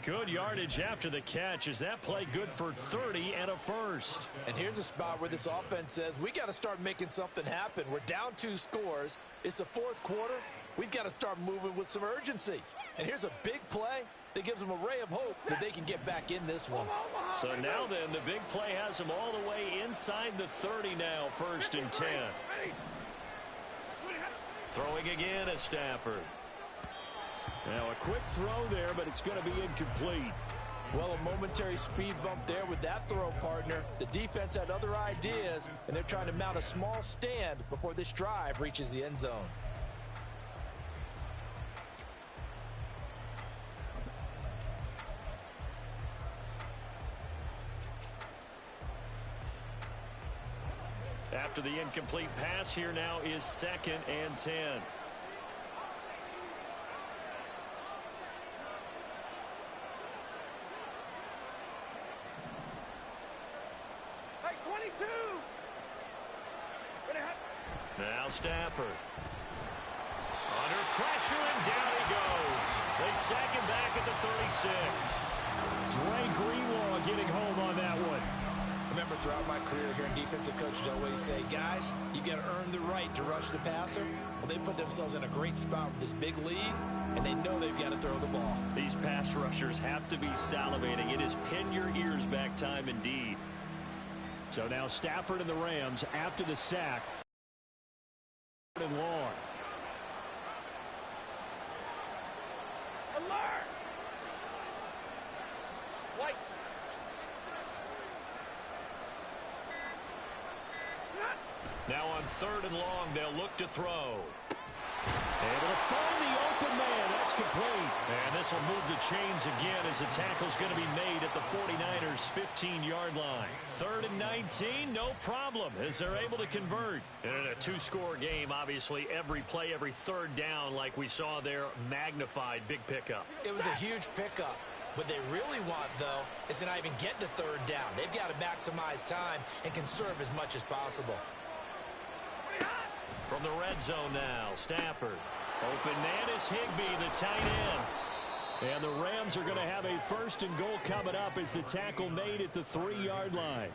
Good yardage after the catch. Is that play good for 30 and a first? And here's a spot where this offense says, we got to start making something happen. We're down 2 scores. It's the 4th quarter. We've got to start moving with some urgency. And here's a big play that gives them a ray of hope that they can get back in this one. So now then, the big play has them all the way inside the 30 now, 1st and 10. Throwing again at Stafford. Now a quick throw there, but it's going to be incomplete. Well, a momentary speed bump there with that throw, partner. The defense had other ideas, and they're trying to mount a small stand before this drive reaches the end zone. After the incomplete pass, here now is 2nd and 10. Hey, 22. Now Stafford. Under pressure, and down he goes. They sack him back at the 36. Dre Greenlaw getting home on that one. Remember, throughout my career here in defensive coach, I always say, guys, you got to earn the right to rush the passer. Well, they put themselves in a great spot with this big lead, and they know they've got to throw the ball. These pass rushers have to be salivating. It is pin your ears back time indeed. So now Stafford and the Rams after the sack. And long. Alert. White. Now on 3rd and long, they'll look to throw. Able to find the open man. That's complete. And this will move the chains again as the tackle's going to be made at the 49ers' 15-yard line. 3rd and 19, no problem, as they're able to convert. And in a 2-score game, obviously, every play, every 3rd down, like we saw there, magnified, big pickup. It was a huge pickup. What they really want, though, is to not even get to 3rd down. They've got to maximize time and conserve as much as possible. From the red zone now, Stafford. Open man is Higbee, the tight end. And the Rams are going to have a 1st and goal coming up as the tackle made at the 3-yard line.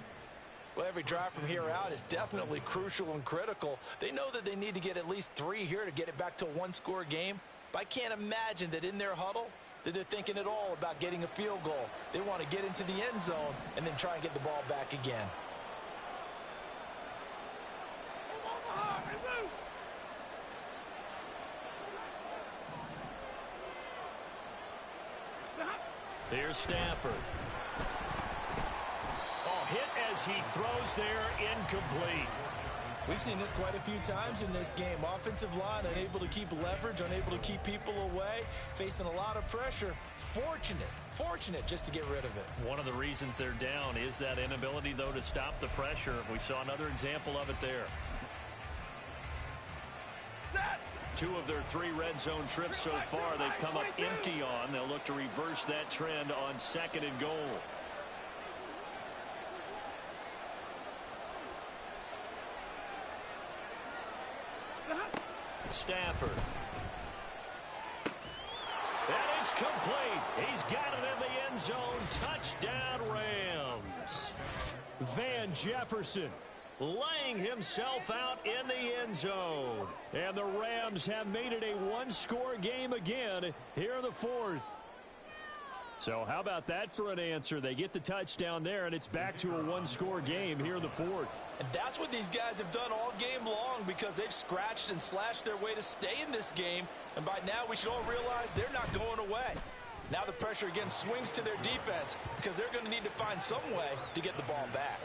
Well, every drive from here out is definitely crucial and critical. They know that they need to get at least 3 here to get it back to a 1-score game. But I can't imagine that in their huddle that they're thinking at all about getting a field goal. They want to get into the end zone and then try and get the ball back again. Here's Stafford. Oh, hit as he throws there, incomplete. We've seen this quite a few times in this game. Offensive line unable to keep leverage, unable to keep people away, facing a lot of pressure. Fortunate just to get rid of it. One of the reasons they're down is that inability, though, to stop the pressure. We saw another example of it there. Set. 2 of their 3 red zone trips so far, they've come up empty on. They'll look to reverse that trend on 2nd and goal. Stafford. And it's complete. He's got it in the end zone. Touchdown, Rams. Van Jefferson laying himself out in the end zone. And the Rams have made it a one-score game again here in the 4th. So how about that for an answer? They get the touchdown there, and it's back to a one-score game here in the 4th. And that's what these guys have done all game long, because they've scratched and slashed their way to stay in this game. And by now, we should all realize they're not going away. Now the pressure again swings to their defense, because they're going to need to find some way to get the ball back.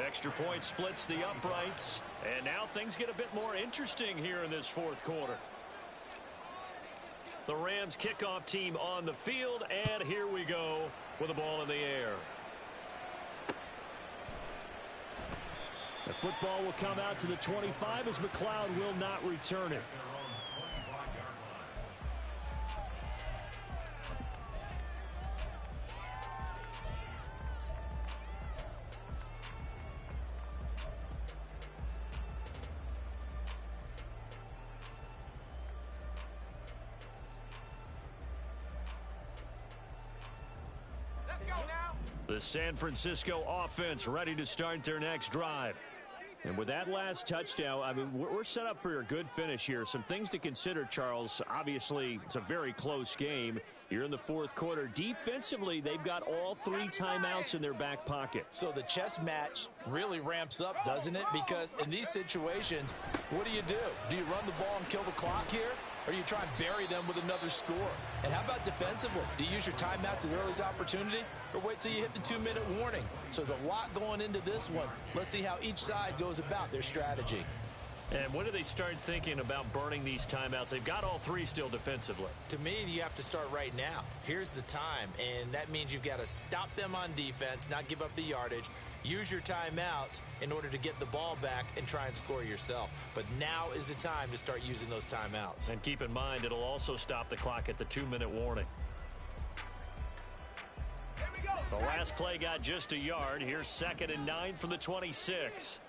Extra point splits the uprights, and now things get a bit more interesting here in this 4th quarter. The Rams kickoff team on the field, and here we go with the ball in the air. The football will come out to the 25 as McLeod will not return it. The San Francisco offense ready to start their next drive. And with that last touchdown, I mean, we're set up for a good finish here. Some things to consider, Charles. Obviously, it's a very close game. You're in the 4th quarter. Defensively, they've got all 3 timeouts in their back pocket. So the chess match really ramps up, doesn't it? Because in these situations, what do? Do you run the ball and kill the clock here? Or do you try and bury them with another score? And how about defensively? Do you use your timeouts at earliest opportunity, or wait till you hit the 2-minute warning? So there's a lot going into this one. Let's see how each side goes about their strategy. And when do they start thinking about burning these timeouts? They've got all 3 still defensively. To me, you have to start right now. Here's the time, and that means you've got to stop them on defense, not give up the yardage. Use your timeouts in order to get the ball back and try and score yourself. But now is the time to start using those timeouts. And keep in mind, it'll also stop the clock at the 2-minute warning. The last play got just a yard. Here's 2nd and 9 from the 26.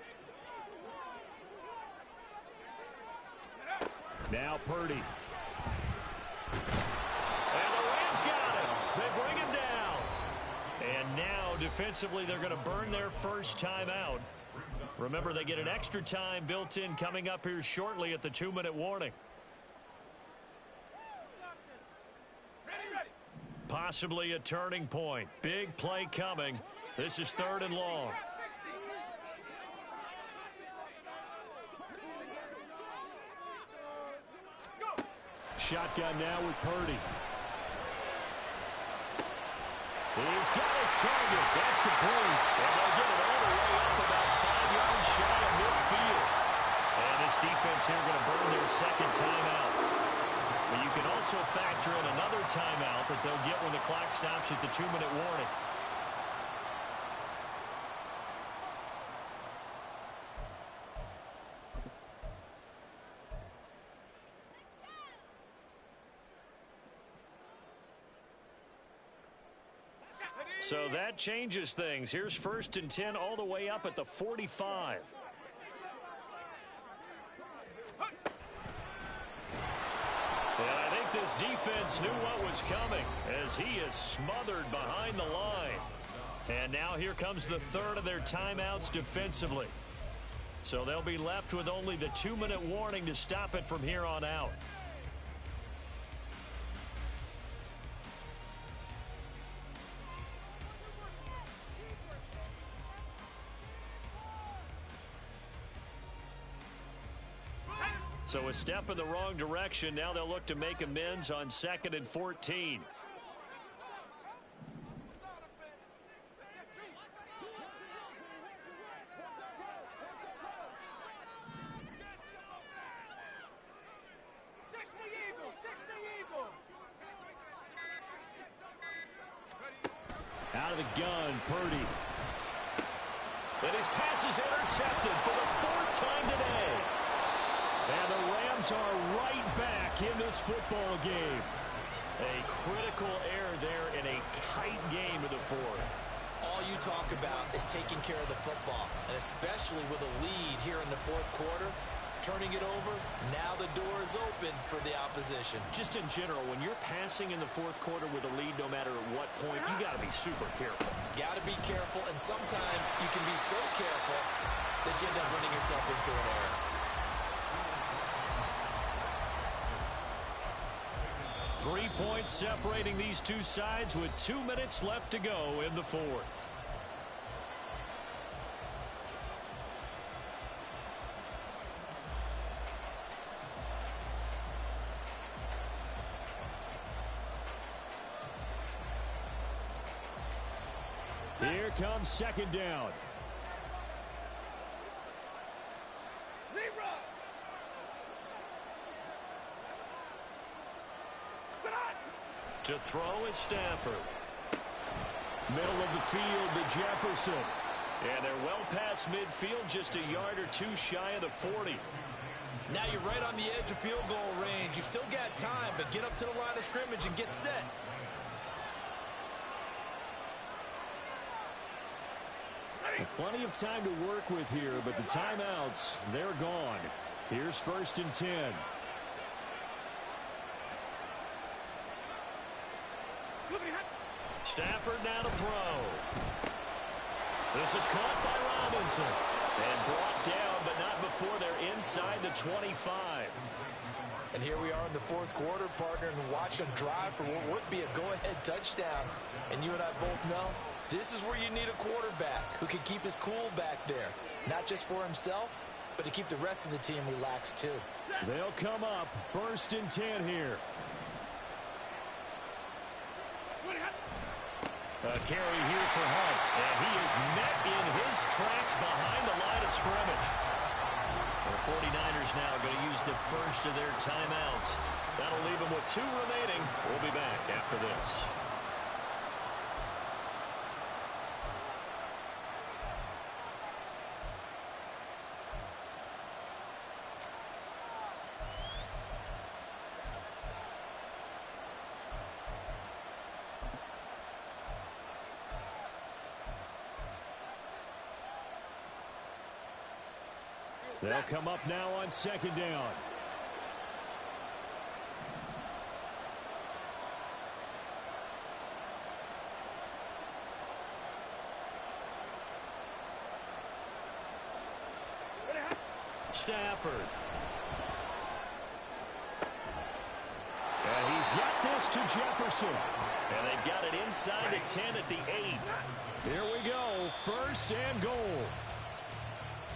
Now Purdy. And the Rams got him. They bring him down. And now defensively they're going to burn their first timeout. Remember, they get an extra time built in coming up here shortly at the 2-minute warning. Possibly a turning point. Big play coming. This is 3rd and long. Shotgun now with Purdy. He's got his target. That's complete. And they'll get it all the way up about 5 yards shy of midfield. And this defense here going to burn their 2nd timeout. But you can also factor in another timeout that they'll get when the clock stops at the 2-minute warning. So that changes things. Here's 1st and 10 all the way up at the 45. And I think this defense knew what was coming as he is smothered behind the line. And now here comes the 3rd of their timeouts defensively. So they'll be left with only the 2-minute warning to stop it from here on out. So a step in the wrong direction. Now they'll look to make amends on 2nd and 14. Out of the gun, Purdy. And his pass is intercepted for the 4th time today. And the Rams Rams are right back in this football game. A critical error there in a tight game in the fourth. All you talk about is taking care of the football, and especially with a lead here in the fourth quarter, turning it over, now the door is open for the opposition. Just in general, when you're passing in the fourth quarter with a lead, no matter at what point, you got to be super careful. Got to be careful, and sometimes you can be so careful that you end up running yourself into an error. 3 points separating these two sides with 2 minutes left to go in the fourth. Here comes second down. To throw is Stafford. Middle of the field to Jefferson. And they're well past midfield, just a yard or two shy of the 40. Now you're right on the edge of field goal range. You've still got time, but get up to the line of scrimmage and get set. Plenty of time to work with here, but the timeouts, they're gone. Here's 1st and 10. Stafford now to throw. This is caught by Robinson. And brought down, but not before they're inside the 25. And here we are in the fourth quarter, partner, and watch them drive for what would be a go-ahead touchdown. And you and I both know this is where you need a quarterback who can keep his cool back there. Not just for himself, but to keep the rest of the team relaxed too. They'll come up 1st and 10 here. A carry here for Hunt, and he is met in his tracks behind the line of scrimmage. The 49ers now going to use the first of their timeouts. That'll leave them with 2 remaining. We'll be back after this. They'll come up now on 2nd down. Stafford. And he's got this to Jefferson. And they've got it inside the 10 at the 8. Here we go. 1st and goal.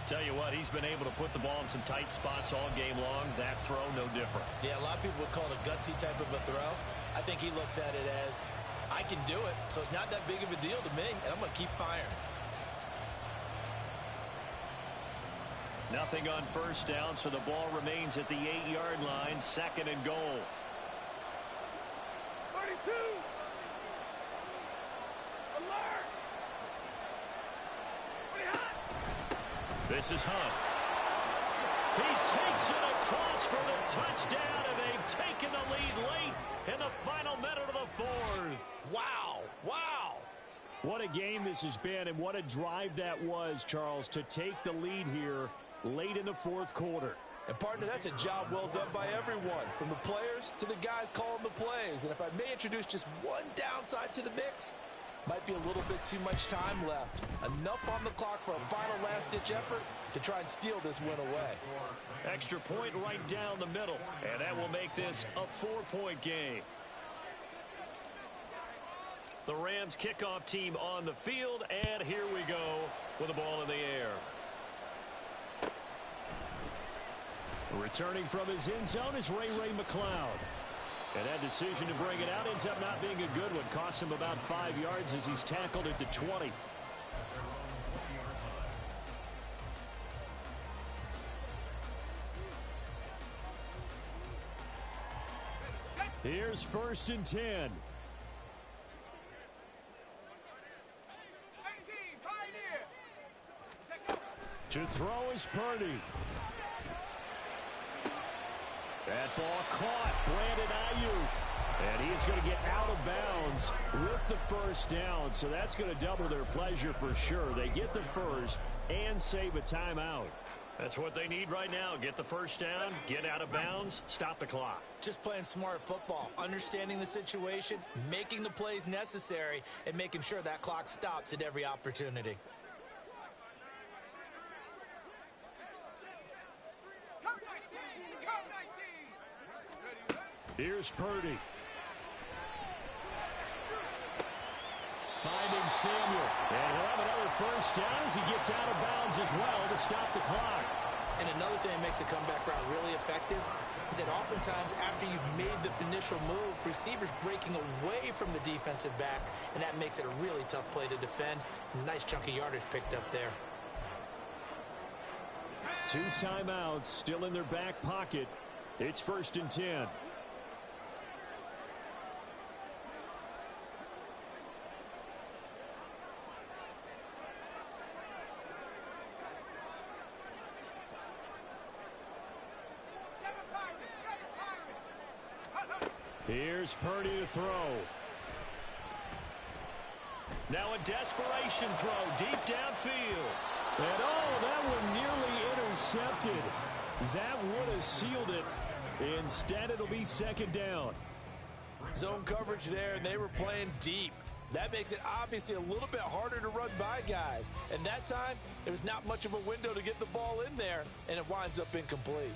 Tell you what, he's been able to put the ball in some tight spots all game long. That throw, no different. Yeah, a lot of people would call it a gutsy type of a throw. I think he looks at it as, I can do it, so it's not that big of a deal to me, and I'm going to keep firing. Nothing on 1st down, so the ball remains at the 8-yard line, 2nd and goal. 32. Alert. This is Hunt. He takes it across for the touchdown, and they've taken the lead late in the final minute of the fourth. Wow. Wow. What a game this has been, and what a drive that was, Charles, to take the lead here late in the fourth quarter. And, partner, that's a job well done by everyone, from the players to the guys calling the plays. And if I may introduce just one downside to the mix, might be a little bit too much time left. Enough on the clock for a final last-ditch effort to try and steal this win away. Extra point right down the middle, and that will make this a 4-point game. The Rams kickoff team on the field, and here we go with the ball in the air. Returning from his end zone is Ray McLeod. And that decision to bring it out ends up not being a good one. Costs him about 5 yards as he's tackled at the 20. Here's 1st and 10. 18, To throw is Purdy. That ball caught. Brandon Ayuk. And he is going to get out of bounds with the first down. So that's going to double their pleasure for sure. They get the first and save a timeout. That's what they need right now. Get the first down, get out of bounds, stop the clock. Just playing smart football, understanding the situation, making the plays necessary, and making sure that clock stops at every opportunity. Here's Purdy. Finding Samuel. And he'll have another first down as he gets out of bounds as well to stop the clock. And another thing that makes the comeback route really effective is that oftentimes after you've made the initial move, receivers breaking away from the defensive back, and that makes it a really tough play to defend. Nice chunk of yardage picked up there. 2 timeouts still in their back pocket. It's 1st and 10. Here's Purdy to throw. Now a desperation throw deep downfield. And that one nearly intercepted. That would have sealed it. Instead, it'll be 2nd down. Zone coverage there, and they were playing deep. That makes it obviously a little bit harder to run by guys. And that time, there was not much of a window to get the ball in there, and it winds up incomplete.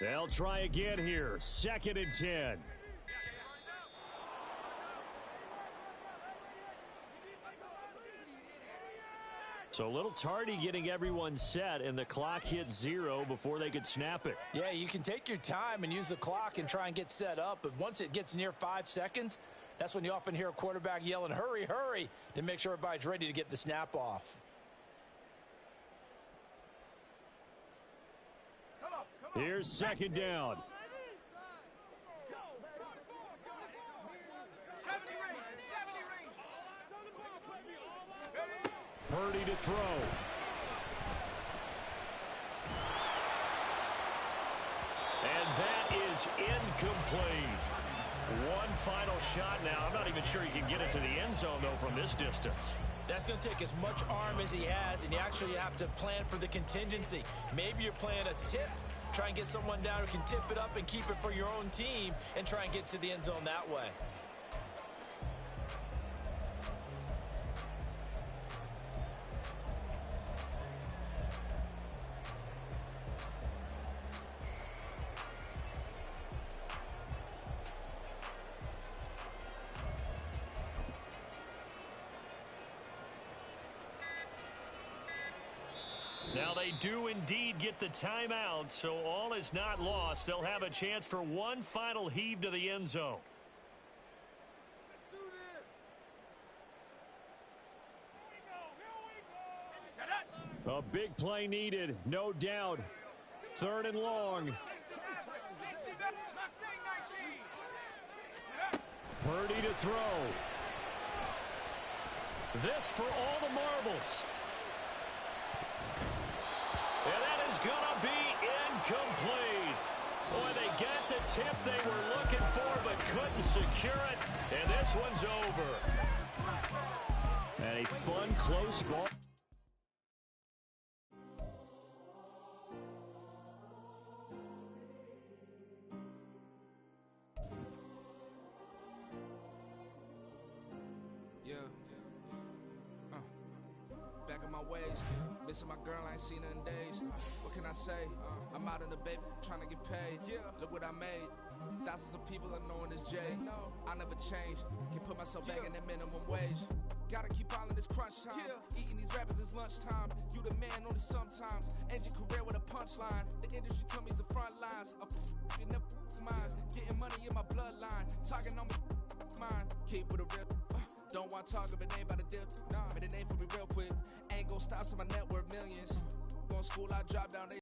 They'll try again here. 2nd and 10. So a little tardy getting everyone set, and the clock hits 0 before they could snap it. Yeah, you can take your time and use the clock and try and get set up, but once it gets near 5 seconds, that's when you often hear a quarterback yelling, hurry, hurry, to make sure everybody's ready to get the snap off. Here's 2nd down. Purdy to throw. And that is incomplete. One final shot now. I'm not even sure he can get it to the end zone, though, from this distance. That's going to take as much arm as he has, and you actually have to plan for the contingency. Maybe you're playing a tip. Try and get someone down who can tip it up and keep it for your own team and try and get to the end zone that way. Now they do indeed get the timeout, so all is not lost. They'll have a chance for one final heave to the end zone. A big play needed, no doubt. 3rd and long. Purdy to throw. This for all the marbles. And that is going to be incomplete. Boy, they got the tip they were looking for but couldn't secure it. And this one's over. And a fun, close ball. Back in my ways, missing my girl, I ain't seen her in days. What can I say? I'm out in the baby, trying to get paid. Look what I made. Thousands of people are knowing this Jay. I never change. Can put myself back in that minimum wage. Gotta keep all in this crunch time. Eating these rappers is lunchtime. You the man only sometimes. End your career with a punchline. The industry told me it's the front lines. You never mind. Getting money in my bloodline. Talking on me, mine. Keep with a real. Don't want to talk if it ain't about a dip. Made a name for me real quick. Ain't gon' stop till my net worth millions. in school, I dropped down. They